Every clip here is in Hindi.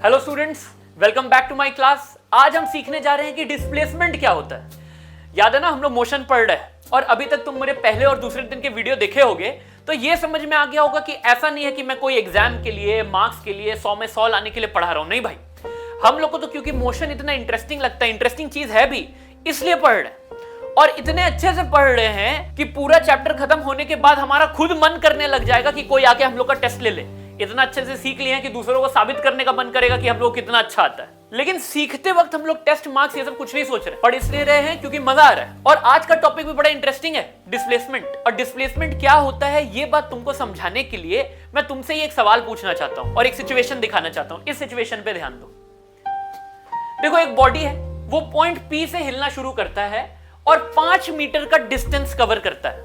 Hello students, welcome back to my class. आज हम सीखने जा रहे हैं कि डिस्प्लेसमेंट क्या होता है। याद है ना, हम लोग मोशन पढ़ रहे हैं और अभी तक तुम मेरे पहले और दूसरे दिन के वीडियो देखे होंगे तो ये समझ में आ गया होगा कि ऐसा नहीं है कि मैं कोई एग्जाम के लिए, मार्क्स के लिए 100 में 100 लाने के लिए पढ़ा रहा हूं। नहीं भाई, हम लोग को तो क्योंकि मोशन इतना इंटरेस्टिंग लगता है, इंटरेस्टिंग चीज है भी, इसलिए पढ़ रहे हैं और इतने अच्छे से पढ़ रहे हैं कि पूरा चैप्टर खत्म होने के बाद हमारा खुद मन करने लग जाएगा कि कोई आके हम लोग का टेस्ट ले ले। इतना अच्छे से सीख लिए हैं कि दूसरों को साबित करने का मन करेगा कि हम लोग कितना अच्छा आता है। लेकिन सीखते वक्त हम लोग टेस्ट, मार्क्स ये सब कुछ नहीं सोच रहे, पढ़ इसलिए रहे हैं क्योंकि मजा आ रहा है। और आज का टॉपिक भी बड़ा इंटरेस्टिंग है, डिस्प्लेसमेंट। और डिस्प्लेसमेंट क्या होता है ये बात तुमको समझाने के लिए मैं तुमसे एक सवाल पूछना चाहता हूं और एक सिचुएशन दिखाना चाहता हूं। इस सिचुएशन पे ध्यान दो। देखो, एक बॉडी है, वो पॉइंट P से हिलना शुरू करता है और 5 मीटर का डिस्टेंस कवर करता है।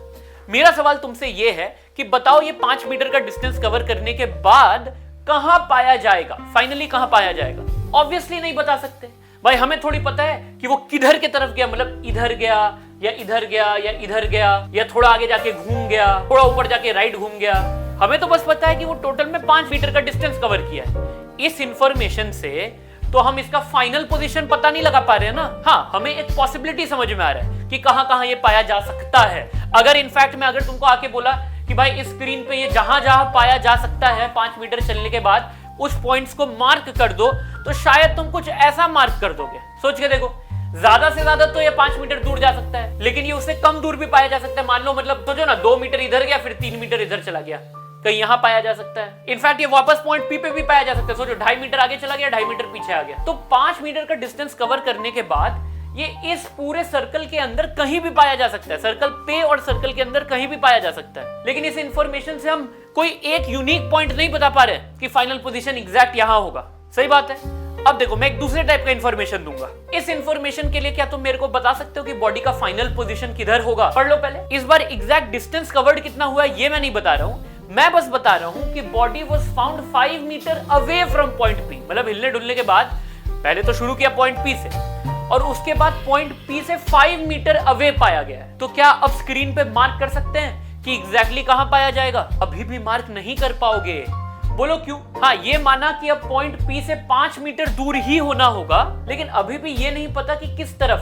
मेरा सवाल तुमसे यह है कि बताओ ये 5 मीटर का डिस्टेंस कवर करने के बाद कहां पाया जाएगा, फाइनली कहां पाया जाएगा? ऑब्वियसली नहीं बता सकते भाई, हमें थोड़ी पता है कि वो किधर की तरफ गया, मतलब इधर गया या इधर गया या इधर गया या थोड़ा आगे जाके घूम गया, थोड़ा ऊपर जाके राइट घूम गया। हमें तो बस पता है कि वो टोटल में 5 मीटर का डिस्टेंस कवर किया है। इस इंफॉर्मेशन से तो हम इसका फाइनल पोजीशन पता नहीं लगा पा रहे हैं ना। हाँ, हमें एक पॉसिबिलिटी समझ में आ रहा है कि कहां कहां ये पाया जा सकता है। अगर इनफैक्ट मैं अगर तुमको आके बोला कि भाई इस स्क्रीन पे ये जहां जहां पाया जा सकता है 5 मीटर चलने के बाद उस पॉइंट्स को मार्क कर दो, तो शायद तुम कुछ ऐसा मार्क कर दोगे। सोच के देखो, ज्यादा से ज्यादा तो ये 5 मीटर दूर जा सकता है, लेकिन ये उससे कम दूर भी पाया जा सकता है। मान लो, मतलब सोचो ना, 2 मीटर इधर गया, फिर 3 मीटर इधर चला गया, कहीं यहां पाया जा सकता है। इनफैक्ट ये वापस पॉइंट P पे भी पाया जा सकता है। सोचो, 2.5 मीटर आगे चला गया, 2.5 मीटर पीछे आ गया। तो 5 मीटर का डिस्टेंस कवर करने के बाद ये इस पूरे सर्कल के अंदर कहीं भी पाया जा सकता है। सर्कल पे और सर्कल के अंदर कहीं भी पाया जा सकता है। लेकिन इस इंफॉर्मेशन से हम कोई एक यूनिक पॉइंट नहीं बता पा रहे कि फाइनल पोजीशन एग्जैक्ट यहां होगा। सही बात है। अब देखो, मैं एक दूसरे टाइप का इंफॉर्मेशन दूंगा। इस इंफॉर्मेशन के लिए क्या तुम मेरे को बता सकते हो कि बॉडी का फाइनल पोजीशन किधर होगा? पढ़ लो पहले। इस बार एग्जैक्ट डिस्टेंस कवर्ड कितना हुआ ये मैं नहीं बता रहा हूं, मैं बस बता रहा हूं कि body was found 5 metre away from point P। मतलब हिलने डुलने के बाद पहले तो शुरू किया पॉइंट P से और उसके बाद पॉइंट P से 5 मीटर अवे पाया गया है। तो क्या अब स्क्रीन पे मार्क कर सकते हैं कि एग्जैक्टली कहां पाया जाएगा? अभी भी मार्क नहीं कर पाओगे। बोलो क्यों? हाँ, ये माना कि अब पॉइंट P से 5 मीटर दूर ही होना होगा, लेकिन अभी भी ये नहीं पता कि किस तरफ।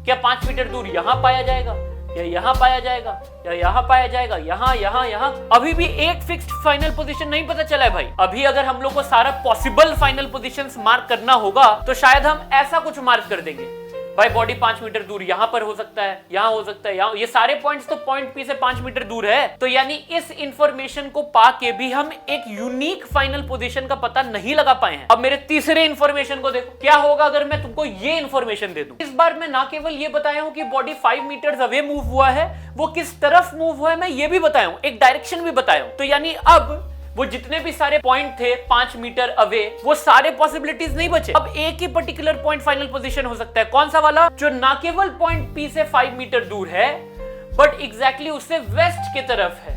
क्या 5 मीटर दूर यहां पाया जाएगा या यहां पाया जाएगा या यहां पाया जाएगा, यहां? अभी भी एक फिक्स्ड फाइनल पोजीशन नहीं पता चला है भाई। अभी अगर हम लोग को सारा पॉसिबल फाइनल पोजीशंस मार्क करना होगा तो शायद हम ऐसा कुछ मार्क कर देंगे, भाई बॉडी 5 मीटर दूर यहां पर हो सकता है, यहां हो सकता है, यहां। ये सारे पॉइंट्स तो पॉइंट P से 5 मीटर दूर है। तो यानी इस इंफॉर्मेशन को पाके भी हम एक यूनिक फाइनल पोजीशन का पता नहीं लगा पाए हैं। अब मेरे तीसरे इंफॉर्मेशन को देखो, क्या होगा अगर मैं तुमको ये इंफॉर्मेशन दे दूं। इस बार मैं ना केवल ये बताया हूं कि बॉडी 5 मीटर अवे मूव हुआ है, वो किस तरफ मूव हुआ है मैं ये भी बताया हूं, एक डायरेक्शन भी बताया हूं। तो यानी अब वो जितने भी सारे पॉइंट थे 5 मीटर अवे, वो सारे पॉसिबिलिटीज नहीं बचे। अब एक ही पर्टिकुलर पॉइंट फाइनल पोजीशन हो सकता है। कौन सा वाला? जो ना केवल पॉइंट P से 5 मीटर दूर है बट एग्जैक्टली उससे वेस्ट की तरफ है।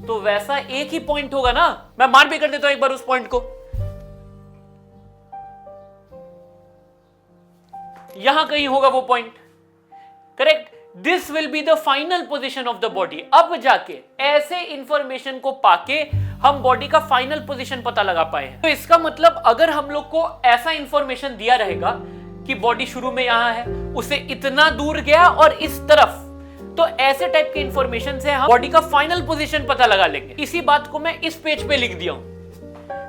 तो वैसा एक ही पॉइंट होगा ना। मैं मार्क भी कर देता हूं एक बार उस पॉइंट को। यहां कहीं होगा वो point, correct. This will be the final position of the body. अब जाके ऐसे इंफॉर्मेशन को पाके हम बॉडी का फाइनल पोजीशन पता लगा पाए हैं। तो इसका मतलब अगर हम लोग को ऐसा इंफॉर्मेशन दिया रहेगा कि बॉडी शुरू में यहां है, उसे इतना दूर गया और इस तरफ, तो ऐसे टाइप के इंफॉर्मेशन से हम बॉडी का फाइनल पोजीशन पता लगा लेंगे। इसी बात को मैं इस पेज पे लिख दिया हूं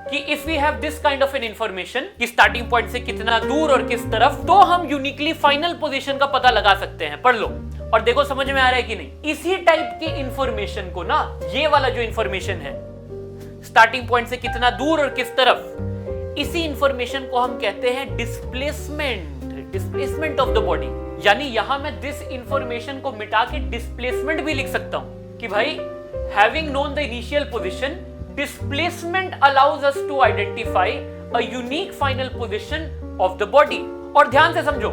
कि if we have this kind of an information कि स्टार्टिंग पॉइंट से कितना दूर और किस तरफ, तो हम यूनिकली फाइनल पोजीशन का पता लगा सकते हैं। पढ़ लो और देखो समझ में आ रहा है कि नहीं। इसी टाइप के इंफॉर्मेशन को ना, ये वाला जो इंफॉर्मेशन है स्टार्टिंग पॉइंट से कितना दूर और किस तरफ, इसी इंफॉर्मेशन को हम कहते हैं डिस्प्लेसमेंट ऑफ द बॉडी। यानी यहां मैं दिस इंफॉर्मेशन को मिटा के डिस्प्लेसमेंट भी लिख सकता हूं कि भाई having known the initial position, displacement allows us to identify a unique final position of the body. और ध्यान से समझो,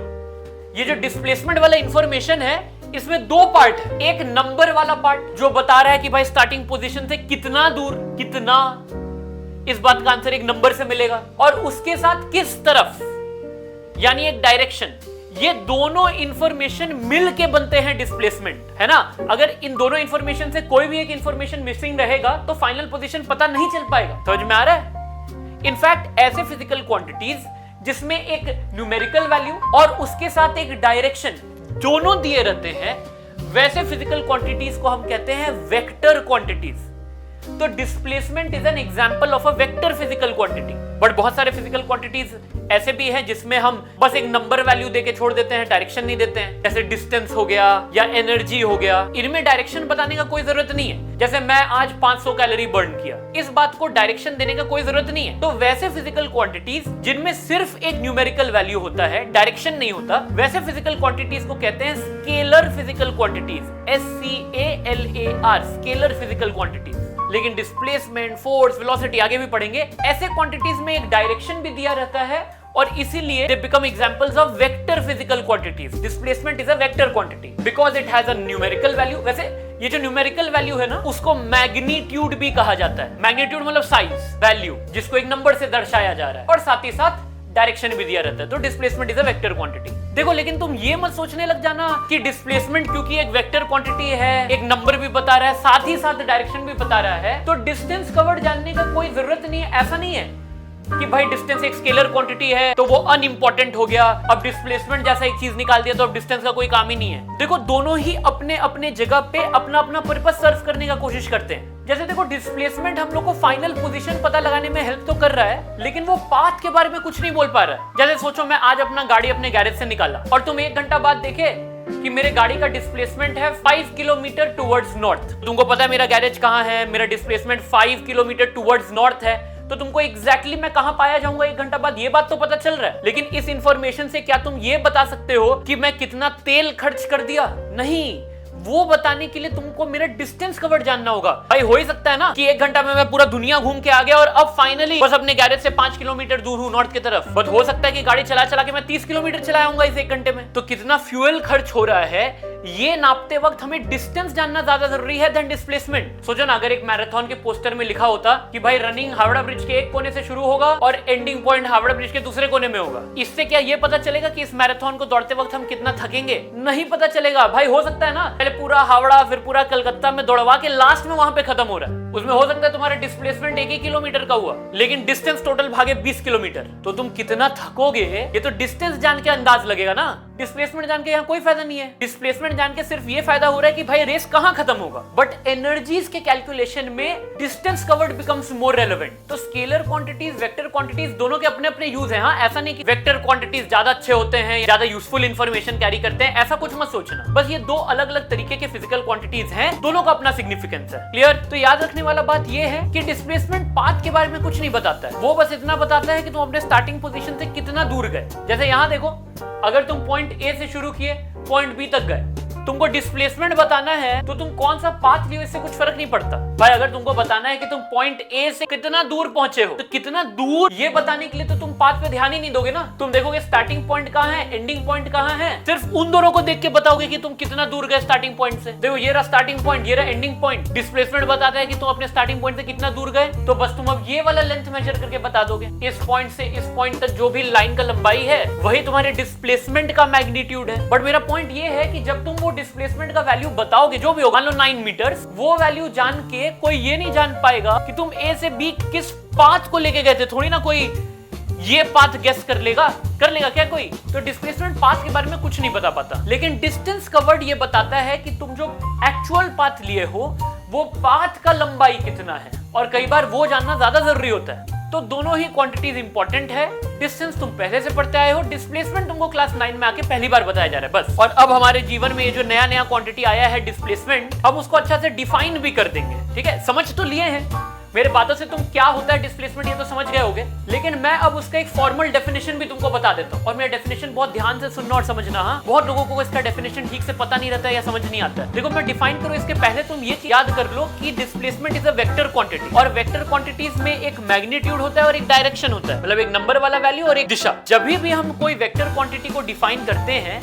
ये जो डिस्प्लेसमेंट वाला इंफॉर्मेशन है इसमें 2 पार्ट है। एक नंबर वाला पार्ट जो बता रहा है कि भाई स्टार्टिंग पोजीशन से कितना दूर, कितना, इस बात का आंसर एक नंबर से मिलेगा, और उसके साथ किस तरफ, यानी एक डायरेक्शन। ये दोनों इंफॉर्मेशन मिल के बनते हैं डिस्प्लेसमेंट, है ना। अगर इन दोनों इंफॉर्मेशन से कोई भी एक इंफॉर्मेशन मिसिंग रहेगा तो फाइनल पोजीशन पता नहीं चल पाएगा। समझ में आ रहा है? इनफैक्ट ऐसे फिजिकल क्वांटिटीज जिसमें एक न्यूमेरिकल वैल्यू और उसके साथ एक डायरेक्शन दोनों दिए रहते हैं, वैसे फिजिकल क्वांटिटीज को हम कहते हैं वेक्टर क्वांटिटीज। तो displacement is an example of a vector physical quantity. But बहुत सारे फिजिकल क्वांटिटीज ऐसे भी हैं जिसमें हम बस एक नंबर वैल्यू देके छोड़ देते हैं, डायरेक्शन नहीं देते हैं, जैसे डिस्टेंस हो गया या एनर्जी हो गया। इनमें डायरेक्शन बताने का कोई जरूरत नहीं है। जैसे मैं आज 500 कैलोरी बर्न किया, इस बात को डायरेक्शन देने का कोई जरूरत नहीं है। तो वैसे फिजिकल क्वांटिटीज जिनमें सिर्फ एक न्यूमेरिकल वैल्यू होता है, डायरेक्शन नहीं होता, वैसे फिजिकल क्वांटिटीज को कहते हैं scalar physical quantities. SCALAR, scalar physical quantities. लेकिन डिस्प्लेसमेंट, फोर्स, वेलोसिटी आगे भी पढ़ेंगे, ऐसे क्वांटिटीज में एक डायरेक्शन भी दिया रहता है और इसीलिए they become examples of vector physical quantities. Displacement is a vector quantity because it has a numerical value. वैसे ये जो न्यूमेरिकल वैल्यू है ना, उसको मैग्नीट्यूड भी कहा जाता है। मैग्नीट्यूड मतलब साइज, वैल्यू, जिसको एक नंबर से दर्शाया जा रहा है, और साथ ही साथ डायरेक्शन भी दिया रहता है। तो displacement is a vector quantity. देखो, लेकिन तुम ये मत सोचने लग जाना कि डिस्प्लेसमेंट क्योंकि एक वेक्टर क्वांटिटी है, एक नंबर भी बता रहा है, साथ ही साथ डायरेक्शन भी बता रहा है, तो डिस्टेंस कवर्ड जानने का कोई जरूरत नहीं है। ऐसा नहीं है कि भाई डिस्टेंस एक स्केलर क्वांटिटी है तो वो अनइंपॉर्टेंट हो गया, अब डिस्प्लेसमेंट जैसा एक चीज निकाल दिया तो अब डिस्टेंस का कोई काम ही नहीं है। देखो, दोनों ही अपने अपने जगह पे अपना अपना पर्पस सर्व करने का कोशिश करते हैं। जैसे देखो, डिस्प्लेसमेंट हम लोग को फाइनल पोजीशन पता लगाने में हेल्प तो कर रहा है, लेकिन वो पाथ के बारे में कुछ नहीं बोल पा रहा है। जैसे सोचो, मैं आज अपना गाड़ी अपने गैरेज से निकाला और तुम 1 घंटा बाद देखे कि मेरे गाड़ी का डिस्प्लेसमेंट है 5 किलोमीटर टुवर्ड्स नॉर्थ। तुमको पता है मेरा गैरेज कहां है, मेरा डिस्प्लेसमेंट 5 किलोमीटर टुवर्ड्स नॉर्थ है, तो तुमको एग्जैक्टली मैं कहां पाया जाऊंगा 1 घंटा बाद, ये बात तो पता चल रहा है। लेकिन इस इंफॉर्मेशन से क्या तुम ये बता सकते हो कि मैं कितना तेल खर्च कर दिया? नहीं। वो बताने के लिए तुमको मेरा डिस्टेंस कवर जानना होगा। भाई हो ही सकता है ना कि 1 घंटा में मैं पूरा दुनिया घूम के आ गया और अब फाइनली बस अपने गैरेज से 5 किलोमीटर दूर हूं नॉर्थ की तरफ। बट हो सकता है कि गाड़ी चला चला के मैं 30 किलोमीटर चलाया हूंगा इस 1 घंटे में। तो कितना फ्यूल खर्च हो रहा है ये नापते वक्त हमें डिस्टेंस जानना ज्यादा जरूरी है देन डिस्प्लेसमेंट। सोचो ना, अगर एक मैराथन के पोस्टर में लिखा होता कि भाई रनिंग हावड़ा ब्रिज के एक कोने से शुरू होगा और एंडिंग पॉइंट हावड़ा ब्रिज के दूसरे कोने में होगा, इससे क्या ये पता चलेगा कि इस मैराथन को दौड़ते वक्त हम कितना थकेंगे? नहीं पता चलेगा। भाई हो सकता है ना पहले पूरा हावड़ा फिर पूरा कलकत्ता में दौड़वा के लास्ट में वहां पे खत्म हो रहा है, उसमें हो सकता है तुम्हारा डिस्प्लेसमेंट 1 ही किलोमीटर का हुआ, लेकिन डिस्टेंस टोटल भागे 20 किलोमीटर, तो तुम कितना थकोगे ये तो डिस्टेंस जान के अंदाज लगेगा ना। डिस्प्लेसमेंट जान के यहाँ कोई फायदा नहीं है। डिस्प्लेसमेंट जान के सिर्फ ये फायदा हो रहा है कि भाई रेस कहां खत्म होगा, बट एनर्जीज के कैलकुलेशन में distance covered becomes more relevant. तो स्केलर क्वांटिटीज, वेक्टर क्वांटिटीज दोनों के अपने अपने यूज हैं। हाँ, ऐसा नहीं कि वेक्टर क्वांटिटीज ज्यादा अच्छे होते हैं, ज्यादा यूजफुल इंफॉर्मेशन कैरी करते हैं, ऐसा कुछ मत सोचना। बस ये 2 अलग अलग तरीके के फिजिकल क्वांटिटीज हैं, दोनों का अपना सिग्निफिकेंस है। क्लियर? तो याद रखने वाला बात ये है कि डिस्प्लेसमेंट पाथ के बारे में कुछ नहीं बताता है, वो बस इतना बताता है कि तुम अपने स्टार्टिंग पोजीशन से कितना दूर गए। जैसे यहां देखो, अगर तुम पॉइंट ए से शुरू किए पॉइंट बी तक गए, तुमको डिस्प्लेसमेंट बताना है तो तुम कौन सा पाथ लियो इससे कुछ फर्क नहीं पड़ता। भाई अगर तुमको बताना है कि तुम पॉइंट ए से कितना दूर पहुंचे हो, तो कितना दूर ये बताने के लिए तो तुम पाथ पे ध्यान ही नहीं दोगे ना। तुम देखोगे स्टार्टिंग पॉइंट कहां है, एंडिंग पॉइंट कहां है, सिर्फ उन दोनों को देख के बताओगे कि तुम कितना दूर गए स्टार्टिंग पॉइंट से। देखो, ये रहा स्टार्टिंग पॉइंट, ये रहा एंडिंग पॉइंट। डिस्प्लेसमेंट बताता है कि तुम अपने स्टार्टिंग पॉइंट से कितना दूर गए, तो बस तुम अब ये वाला लेंथ मेजर करके बता दोगे। इस पॉइंट से इस पॉइंट तक जो भी लाइन का लंबाई है वही तुम्हारे डिस्प्लेसमेंट का मैग्नीट्यूड है। बट मेरा पॉइंट ये है कि जब तुम वो डिस्प्लेसमेंट का वैल्यू बताओगे, जो भी होगा, मान लो 9 मीटर, वो वैल्यू जान के कोई ये नहीं जान पाएगा कि तुम ए से बी किस पाथ को लेके गए थे। थोड़ी ना कोई ये पाथ गेस कर लेगा क्या कोई? तो डिस्प्लेसमेंट पाथ के बारे में कुछ नहीं बता पाता, लेकिन डिस्टेंस कवर्ड ये बताता है कि तुम जो एक्चुअल पाथ लिए हो वो पाथ का लंबाई कितना है, और कई बार वो जानना ज्यादा जरूरी होता है। तो दोनों ही क्वांटिटीज इंपॉर्टेंट है। डिस्टेंस तुम पहले से पढ़ते आए हो, डिस्प्लेसमेंट तुमको क्लास 9 में आके पहली बार बताया जा रहा है बस। और अब हमारे जीवन में ये जो नया नया क्वांटिटी आया है डिस्प्लेसमेंट, हम उसको अच्छा से डिफाइन भी कर देंगे। ठीक है, समझ तो लिए हैं मेरे बातों से तुम क्या होता है डिस्प्लेसमेंट ये तो समझ गए होगे, लेकिन मैं अब उसका एक फॉर्मल डेफिनेशन भी तुमको बता देता हूँ। और मेरा डेफिनेशन बहुत ध्यान से सुनना और समझना। हाँ, बहुत लोगों को इसका डेफिनेशन ठीक से पता नहीं रहता है या समझ नहीं आता है। देखो, मैं डिफाइन करूँ इसके पहले तुम ये याद कर लो कि displacement is a vector quantity, और वेक्टर क्वांटिटीज में एक मैग्नीट्यूड होता है और एक डायरेक्शन होता है, मतलब एक नंबर वाला वैल्यू और एक दिशा। जब भी हम कोई वेक्टर क्वांटिटी को डिफाइन करते हैं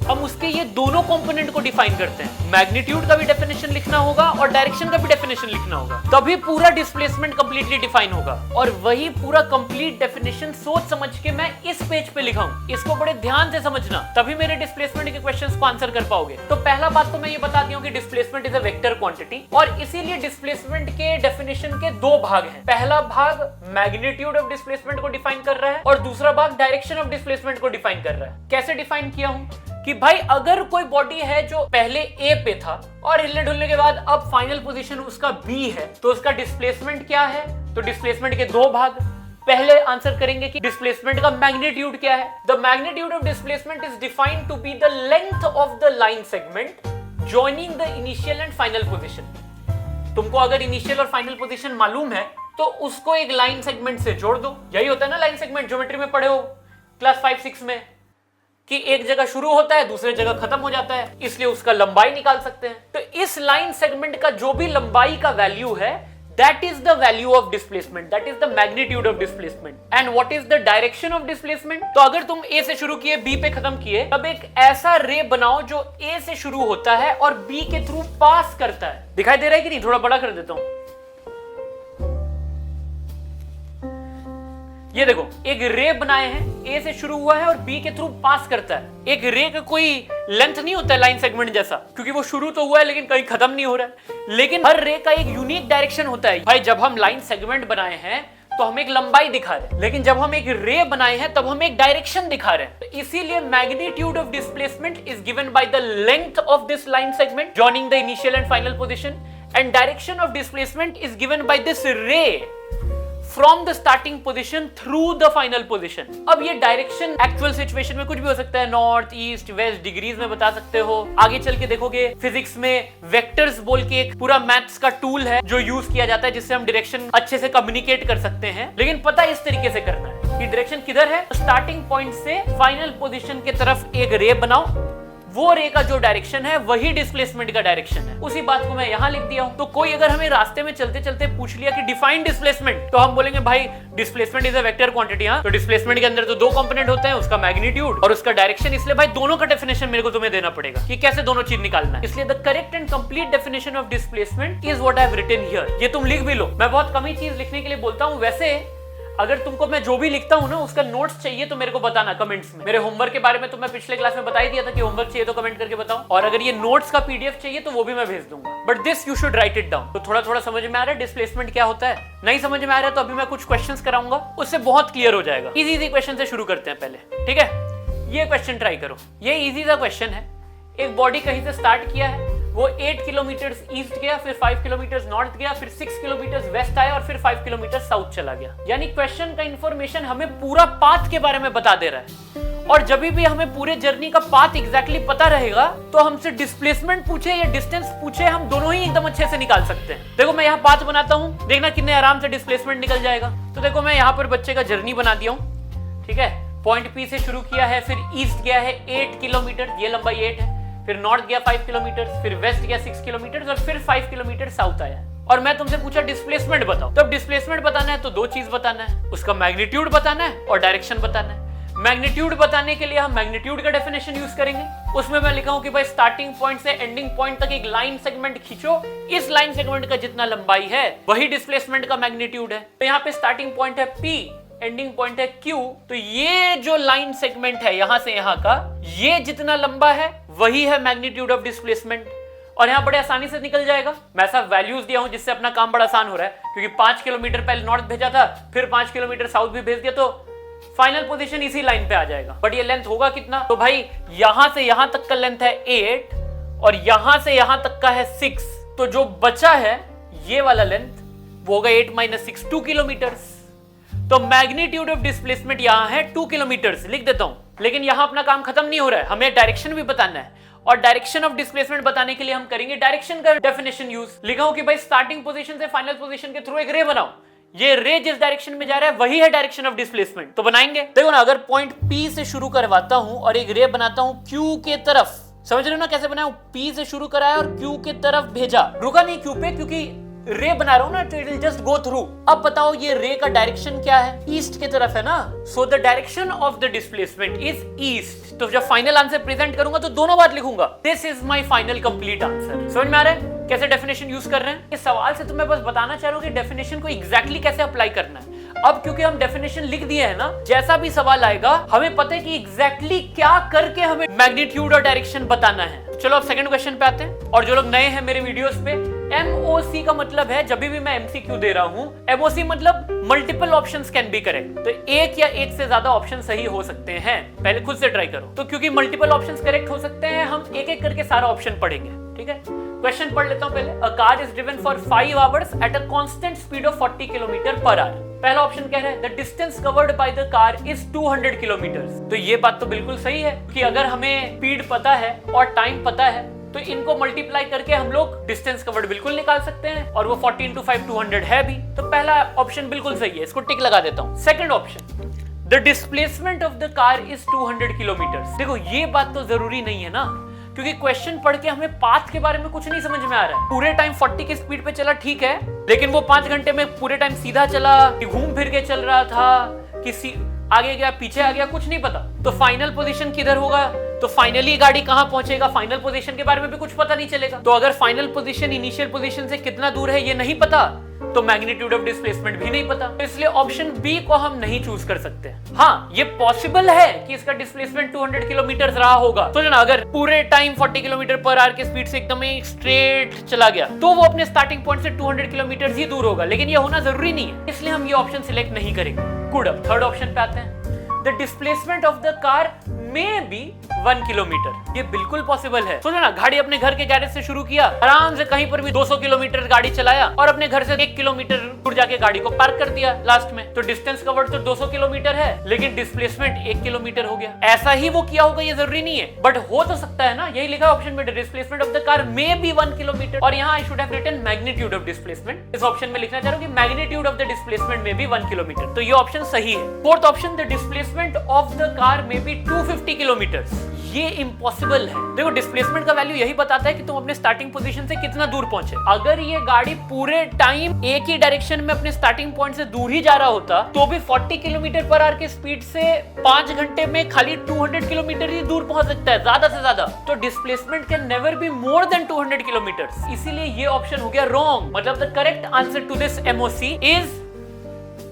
हम उसके ये दोनों कंपोनेंट को डिफाइन करते हैं। मैग्नीट्यूड का भी डेफिनेशन लिखना होगा और डायरेक्शन का भी डेफिनेशन लिखना होगा, तभी पूरा डिस्प्लेसमेंट कंप्लीटली डिफाइन होगा। और वही पूरा कंप्लीट डेफिनेशन सोच समझ के मैं इस पेज पे लिखा हूं। इसको बड़े ध्यान से समझना, तभी मेरे डिस्प्लेसमेंट के क्वेश्चंस को आंसर कर पाओगे। तो पहला बात तो मैं ये बता दिया हूं कि displacement is a vector quantity, और इसीलिए डिस्प्लेसमेंट के डेफिनेशन के दो भाग हैं। पहला भाग मैग्नीट्यूड ऑफ डिस्प्लेसमेंट को डिफाइन कर रहा है और दूसरा भाग डायरेक्शन ऑफ डिस्प्लेसमेंट को डिफाइन कर रहा है। कैसे डिफाइन किया हूं कि भाई अगर कोई बॉडी है जो पहले ए पे था और हिलने डुलने के बाद अब फाइनल पोजीशन उसका बी है, तो उसका डिस्प्लेसमेंट क्या है? तो डिस्प्लेसमेंट के दो भाग। पहले आंसर करेंगे कि डिस्प्लेसमेंट का मैग्नीट्यूड क्या है। The magnitude of displacement is defined to be the length of the line segment joining the initial and final position. तुमको अगर इनिशियल और फाइनल पोजीशन मालूम है तो उसको एक लाइन सेगमेंट से जोड़ दो। यही होता है ना लाइन सेगमेंट, ज्योमेट्री में पढ़े हो क्लास 5-6 में, कि एक जगह शुरू होता है दूसरे जगह खत्म हो जाता है, इसलिए उसका लंबाई निकाल सकते हैं। तो इस लाइन सेगमेंट का जो भी लंबाई का वैल्यू है, that is the value of displacement, that is the magnitude of displacement. And what is the direction of displacement? तो अगर तुम A से शुरू किए B पे खत्म किए, तब एक ऐसा रे बनाओ जो A से शुरू होता है और B के थ्रू पास करता है। दिखाई दे रहा है कि नहीं? थोड़ा बड़ा कर देता हूं। ये देखो, एक रे बनाए हैं, ए से शुरू हुआ है और बी के थ्रू पास करता है। एक रे का कोई लेंथ नहीं होता है लाइन सेगमेंट जैसा, क्योंकि वो शुरू तो हुआ है लेकिन कहीं खत्म नहीं हो रहा है। लेकिन हर रे का एक यूनिक डायरेक्शन होता है। भाई जब हम लाइन सेगमेंट बनाए हैं तो हम एक लंबाई दिखा रहे हैं, लेकिन जब हम एक रे बनाए हैं तब हम एक डायरेक्शन दिखा रहे हैं। तो इसीलिए magnitude of displacement is given by the length of this line segment joining the initial and final position, and direction of displacement is given by this ray from the starting position through the final position. अब ये डायरेक्शन एक्चुअल सिचुएशन में कुछ भी हो सकता है, नॉर्थ, ईस्ट, वेस्ट, डिग्रीज में बता सकते हो। आगे चल के देखोगे फिजिक्स में वेक्टर्स बोल के एक पूरा मैथ्स का टूल है जो यूज किया जाता है, जिससे हम डायरेक्शन अच्छे से कम्युनिकेट कर सकते हैं। लेकिन पता इस तरीके से करना है कि डायरेक्शन किधर है, स्टार्टिंग पॉइंट से फाइनल पोजीशन की तरफ एक रे बनाओ, वो रे का जो डायरेक्शन है वही डिस्प्लेसमेंट का डायरेक्शन है। उसी बात को मैं यहां लिख दिया हूं। तो कोई अगर हमें रास्ते में चलते चलते पूछ लिया कि डिफाइन डिस्प्लेसमेंट, तो हम बोलेंगे भाई displacement is a vector quantity. हां, तो डिस्प्लेसमेंट के अंदर तो दो कंपोनेंट होते हैं, उसका मैग्नीट्यूड और उसका डायरेक्शन। इसलिए भाई दोनों का डेफिनेशन मेरे को तुम्हें देना पड़ेगा कि कैसे दोनों चीज निकालना है। इसलिए the correct and complete definition of displacement is what I have written here. ये तुम लिख भी लो, मैं बहुत कम ही चीज लिखने के लिए बोलता हूं। वैसे अगर तुमको मैं जो भी लिखता हूं ना उसका नोट्स चाहिए तो मेरे को बताना कमेंट्स में। मेरे होमवर्क के बारे में तो मैं पिछले क्लास में बता ही दिया था कि होमवर्क चाहिए तो कमेंट करके बताओ, और अगर ये नोट्स का पीडीएफ चाहिए तो वो भी मैं भेज दूंगा। But this you should write it down. तो थोड़ा थोड़ा समझ में आ रहा है डिस्प्लेसमेंट क्या होता है? नहीं समझ में आ रहा है तो अभी मैं कुछ क्वेश्चंस कराऊंगा, उससे बहुत क्लियर हो जाएगा। इजी क्वेश्चन से शुरू करते हैं पहले, ठीक है? ये क्वेश्चन ट्राई करो, ये इजी सा क्वेश्चन है। एक बॉडी कहीं से स्टार्ट किया है, वो 8 किलोमीटर ईस्ट गया, फिर 5 किलोमीटर नॉर्थ गया, फिर 6 किलोमीटर वेस्ट आया और फिर 5 किलोमीटर साउथ चला गया। यानी क्वेश्चन का इंफॉर्मेशन हमें पूरा पाथ के बारे में बता दे रहा है। और जब भी हमें पूरे जर्नी का पाथ एग्जैक्टली पता रहेगा तो हमसे डिस्प्लेसमेंट पूछे या डिस्टेंस पूछे, हम दोनों ही एकदम अच्छे से निकाल सकते हैं। देखो मैं यहाँ पाथ बनाता हूँ, देखना कितने आराम से डिस्प्लेसमेंट निकल जाएगा। तो देखो मैं यहाँ पर बच्चे का जर्नी बना दिया हूँ, ठीक है? पॉइंट पी से शुरू किया है, फिर ईस्ट गया है 8 किलोमीटर, ये लंबाई 8 है, फिर नॉर्थ गया 5 किलोमीटर, फिर वेस्ट गया 6 किलोमीटर और फिर 5 किलोमीटर साउथ आया। और मैं तुमसे पूछा डिस्प्लेसमेंट बताओ। तो अब डिस्प्लेसमेंट बताना है तो दो चीज बताना है, उसका मैग्नीट्यूड बताना है और डायरेक्शन बताना है। मैग्नीट्यूड बताने के लिए हम मैग्नीट्यूड का डेफिनेशन यूज करेंगे। उसमें मैं लिखा हूं कि भाई स्टार्टिंग पॉइंट से एंडिंग पॉइंट तक एक लाइन सेगमेंट खींचो, इस लाइन सेगमेंट का जितना लंबाई है वही डिस्प्लेसमेंट का मैग्नीट्यूड है। तो यहाँ पे स्टार्टिंग पॉइंट है P, एंडिंग पॉइंट है Q, तो ये जो लाइन सेगमेंट है यहां से यहां का, ये जितना लंबा है वही है मैग्नीट्यूड ऑफ डिस्प्लेसमेंट। और यहां बड़े आसानी से निकल जाएगा। मैं ऐसा वैल्यूज दिया हूं जिससे अपना काम बड़ा आसान हो रहा है, क्योंकि 5 किलोमीटर पहले नॉर्थ भेजा था, फिर 5 किलोमीटर साउथ भी भेज दिया, तो फाइनल पोजीशन इसी लाइन पे आ जाएगा। बट ये लेंथ होगा कितना? तो भाई यहां से यहां तक का लेंथ है 8 और यहां से यहां तक का है 6, तो जो बचा है ये वाला लेंथ वो होगा 8 - 6, 2 किलोमीटर्स। तो मैग्नीट्यूड ऑफ डिस्प्लेसमेंट यहां है 2 किलोमीटर्स, लिख देता हूं। लेकिन यहां अपना काम खत्म नहीं हो रहा है, हमें डायरेक्शन भी बताना है। और डायरेक्शन ऑफ डिस्प्लेसमेंट बताने के लिए हम करेंगे डायरेक्शन का डेफिनेशन यूज। लिखा हूं कि भाई स्टार्टिंग पोजीशन से फाइनल पोजीशन के थ्रू एक रे बनाओ, ये रे जिस डायरेक्शन में जा रहा है वही है डायरेक्शन ऑफ डिस्प्लेसमेंट। तो बनाएंगे, देखो ना, अगर पॉइंट P से शुरू करवाता हूं और एक रे बनाता हूं Q के तरफ, समझ रहे हो ना कैसे बनाया? P से शुरू कराया और Q के तरफ भेजा, रुका नहीं Q पे, क्योंकि रे बना रहा हूं ना, तो it will just go through. अब बताओ ये रे का डायरेक्शन क्या है? ईस्ट की तरफ है ना, so the direction of the displacement is east. तो जब फाइनल आंसर प्रेजेंट करूंगा तो दोनों बात लिखूंगा, this is my final complete answer. समझ में आ रहा है कैसे डेफिनेशन यूज कर रहे हैं? इस सवाल से तो मैं बस बताना चाह रहा हूं कि डेफिनेशन को एग्जैक्टली कैसे अप्लाई करना है। अब क्योंकि हम डेफिनेशन लिख दिए है ना, जैसा भी सवाल आएगा हमें पता है कि एग्जैक्टली क्या करके हमें मैग्नीट्यूड और डायरेक्शन बताना है। चलो अब सेकंड क्वेश्चन पे आते हैं। और जो लोग नए हैं मेरे वीडियोस पे, MOC का मतलब है जब भी मैं MCQ दे रहा हूं, MOC मतलब multiple options can be correct. तो एक या एक से ज्यादा ऑप्शन सही हो सकते हैं, पहले खुद से ट्राई करो। तो क्योंकि मल्टीपल ऑप्शंस करेक्ट हो सकते हैं, हम एक एक करके सारा ऑप्शन पढ़ेंगे, ठीक है? क्वेश्चन पढ़ लेता हूं पहले। A car is driven for 5 hours eight a constant speed of 40 kilometre per hour. पहला ऑप्शन कह रहा है the distance covered by the car is 200 kilometres. तो ये बात तो बिल्कुल सही है कि अगर हमें स्पीड पता है और टाइम पता है तो इनको मल्टीप्लाई करके हम लोग डिस्टेंस कवर्ड बिल्कुल निकाल सकते हैं, और वो 40 into 5 200 है भी। तो पहला ऑप्शन बिल्कुल सही है, इसको टिक लगा देता हूं। Second option, the displacement of the car is 200 kilometres. देखो ये बात तो जरूरी नहीं है ना, क्योंकि क्वेश्चन पढ़ के हमें पाथ के बारे में कुछ नहीं समझ में आ रहा है। पूरे टाइम 40 की स्पीड पे चला, ठीक है, लेकिन वो 5 घंटे में पूरे टाइम सीधा चला कि घूम फिर के चल रहा था, किसी आगे गया पीछे आ गया, कुछ नहीं पता। तो फाइनल पोजीशन किधर होगा, तो फाइनली गाड़ी कहां पहुंचेगा, फाइनल पोजीशन के बारे में भी कुछ पता नहीं चलेगा। तो अगर फाइनल पोजीशन इनिशियल पोजीशन से कितना दूर है ये नहीं पता, तो मैग्नीट्यूड ऑफ डिस्प्लेसमेंट भी नहीं पता। तो इसलिए ऑप्शन बी को हम नहीं चूज कर सकते। हाँ, ये पॉसिबल है कि इसका डिस्प्लेसमेंट 200 किलोमीटर रहा होगा। तो ना अगर पूरे टाइम 40 किलोमीटर पर आवर की स्पीड से एकदम स्ट्रेट चला गया तो वो अपने स्टार्टिंग पॉइंट से 200 किलोमीटर ही दूर होगा, लेकिन ये होना जरूरी नहीं है, इसलिए हम ये ऑप्शन सिलेक्ट नहीं करेंगे। गुड। अब थर्ड ऑप्शन पे आते हैं। The displacement of the car may be 1 kilometre. ये बिल्कुल पॉसिबल है। सोचो ना, गाड़ी अपने घर के गैरेज से शुरू किया, आराम से कहीं पर भी 200 किलोमीटर गाड़ी चलाया और अपने घर से 1 किलोमीटर दूर जाके गाड़ी को पार्क कर दिया लास्ट में। तो डिस्टेंस कवर्ड तो 200 किलोमीटर है, लेकिन डिस्प्लेसमेंट 1 किलोमीटर हो गया। ऐसा ही वो किया होगा, ये जरूरी नहीं है, बट हो तो सकता है ना। यही लिखा ऑप्शन में, displacement of the car may be 1 kilometre, और यहाँ I should have written magnitude of displacement. इस ऑप्शन में लिखना चाह रहा हूं कि मैग्नीट्यूड ऑफ द डिस्प्लेसमेंट में भी 1 किलोमीटर। तो ये ऑप्शन सही है। Fourth option, the displacement of the car में बी 250 किलोमीटर। ये इम्पॉसिबल है। देखो, डिस्प्लेसमेंट का वैल्यू यही बताता है कि तुम अपने स्टार्टिंग पोजीशन से कितना दूर पहुंचे। अगर ये गाड़ी पूरे टाइम एक ही डायरेक्शन में अपने स्टार्टिंग पॉइंट से दूर ही जा रहा होता तो भी 40 किलोमीटर पर आवर की स्पीड से 5 घंटे में खाली 200 किलोमीटर ही दूर पहुंच सकता है, ज्यादा से ज्यादा। तो displacement can never be more than 200 kilometre. इसीलिए ये ऑप्शन हो गया रॉन्ग। मतलब the correct answer to this MOC is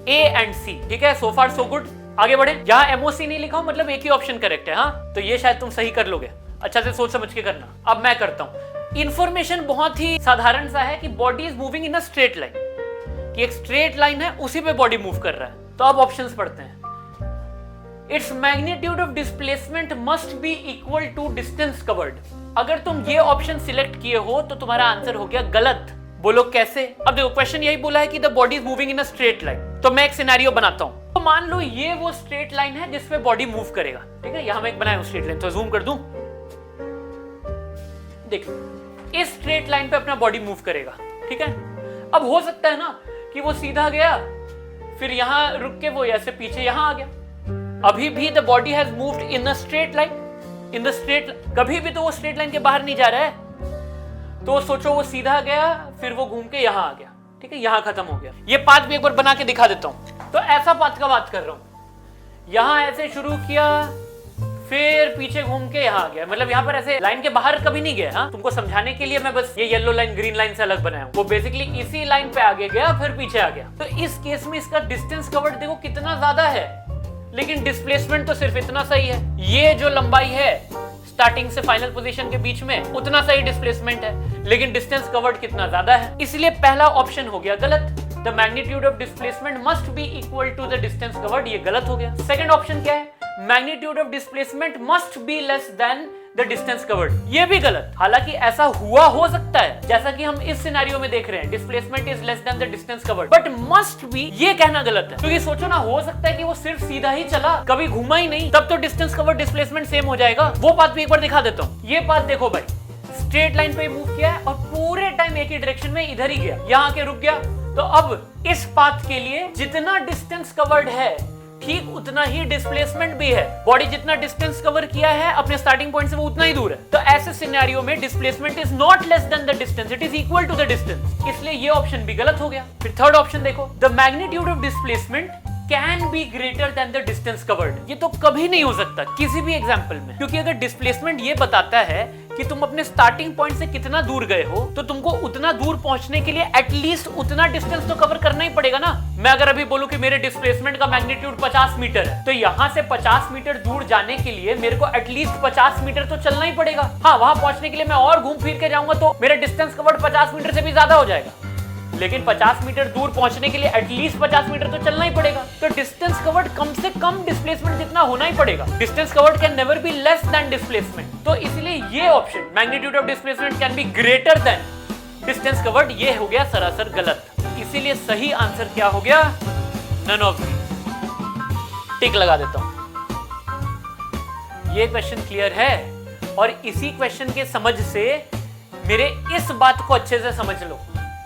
A and C। ठीक है, सो फार सो गुड। आगे बढ़े। यहाँ MOC नहीं लिखा हूं, मतलब एक ही ऑप्शन करेक्ट है। हाँ, तो ये शायद तुम सही कर लोगे। अच्छा से सोच समझ के करना। अब मैं करता हूं। इंफॉर्मेशन बहुत ही साधारण सा है कि body is moving in a straight line, कि एक स्ट्रेट लाइन है उसी पे बॉडी मूव कर रहा है। तो अब ऑप्शंस पढ़ते हैं। Its magnitude of displacement must be equal to distance covered. अगर तुम ये ऑप्शन सिलेक्ट किए हो तो तुम्हारा आंसर हो गया गलत। बोलो कैसे? अब देखो, क्वेश्चन यही बोला है कि the body is moving in a straight line. तो मैं एक सिनेरियो बनाता हूं। तो मान लो ये वो स्ट्रेट लाइन है जिसपे बॉडी मूव करेगा। ठीक है, यहां मैं एक बनाया हूं स्ट्रेट लाइन, तो जूम कर दूं। देखो, इस स्ट्रेट लाइन पे अपना बॉडी मूव करेगा। ठीक है, अब हो सकता है ना कि वो सीधा गया, फिर यहां रुक के वो ऐसे पीछे यहां आ गया। अभी भी the body has moved in a straight line, in the straight. कभी भी तो वो स्ट्रेट लाइन के बाहर नहीं जा रहा है। तो सोचो वो सीधा गया, फिर वो घूम के यहां आ गया। ठीक है, यहां खत्म हो गया। ये पाथ भी एक बार बना के दिखा देता हूं। तो ऐसा पाथ का बात कर रहा हूं। यहां ऐसे शुरू किया, फिर पीछे घूम के यहां आ गया। मतलब यहां पर ऐसे लाइन के बाहर कभी नहीं गया। हाँ, तुमको समझाने के लिए मैं बस ये येलो लाइन ग्रीन लाइन से अलग बनाया हूं। वो बेसिकली इसी लाइन पे आगे गया, फिर पीछे आ गया। तो इस केस में इसका डिस्टेंस कवर्ड देखो कितना ज्यादा है, लेकिन डिस्प्लेसमेंट तो सिर्फ इतना सही है। ये जो लंबाई है स्टार्टिंग से फाइनल पोजीशन के बीच में, उतना सही डिस्प्लेसमेंट है, लेकिन डिस्टेंस कवर्ड कितना ज्यादा है। इसलिए पहला ऑप्शन हो गया गलत। The magnitude of displacement must be equal to the distance covered, ये गलत हो गया। सेकंड ऑप्शन क्या है? Magnitude of displacement must be less than the distance covered, ये भी गलत। हालांकि ऐसा हुआ हो सकता है, जैसा कि हम इस सिनेरियो में देख रहे हैं, displacement is less than the distance covered, but must be ये कहना गलत है। क्योंकि सोचो ना, हो सकता है कि वो सिर्फ सीधा ही चला, कभी घूमा ही नहीं, तब तो डिस्टेंस कवर्ड डिस्प्लेसमेंट सेम हो जाएगा। वो बात भी एक बार दिखा देता हूँ। ये बात देखो भाई, स्ट्रेट लाइन पे मूव किया है और पूरे टाइम एक ही डायरेक्शन में इधर ही गया, यहाँ के रुक गया। तो अब इस पाथ के लिए जितना डिस्टेंस कवर्ड है ठीक उतना ही डिस्प्लेसमेंट भी है। बॉडी जितना डिस्टेंस कवर किया है अपने स्टार्टिंग पॉइंट से वो उतना ही दूर है। तो ऐसे सिनेरियो में displacement is not less than the distance, it is equal to the distance. इसलिए ये ऑप्शन भी गलत हो गया। फिर थर्ड ऑप्शन देखो, the magnitude of displacement can be greater than the distance covered. ये तो कभी नहीं हो सकता किसी भी एग्जाम्पल में, क्योंकि अगर डिस्प्लेसमेंट ये बताता है कि तुम अपने स्टार्टिंग पॉइंट से कितना दूर गए हो, तो तुमको उतना दूर पहुंचने के लिए एटलीस्ट उतना डिस्टेंस तो कवर करना ही पड़ेगा ना। मैं अगर अभी बोलूं कि मेरे डिस्प्लेसमेंट का मैग्नीट्यूड 50 मीटर है, तो यहां से 50 मीटर दूर जाने के लिए मेरे को एटलीस्ट 50 मीटर तो चलना ही पड़ेगा। हाँ, वहां पहुंचने के लिए मैं और घूम फिर के जाऊंगा तो मेरा डिस्टेंस कवर्ड 50 मीटर से भी ज्यादा हो जाएगा, लेकिन 50 मीटर दूर पहुंचने के लिए एटलीस्ट 50 मीटर तो चलना ही पड़ेगा। तो डिस्टेंस कवर्ड कम से कम डिस्प्लेसमेंट जितना होना ही पड़ेगा। Distance covered can never B less than displacement. तो इसलिए ये option magnitude of displacement can be greater then distance covered, ये हो गया सरासर गलत। इसीलिए सही आंसर क्या हो गया? None of these. टिक लगा देता हूं। ये क्वेश्चन क्लियर है, और इसी क्वेश्चन के समझ से मेरे इस बात को अच्छे से समझ लो।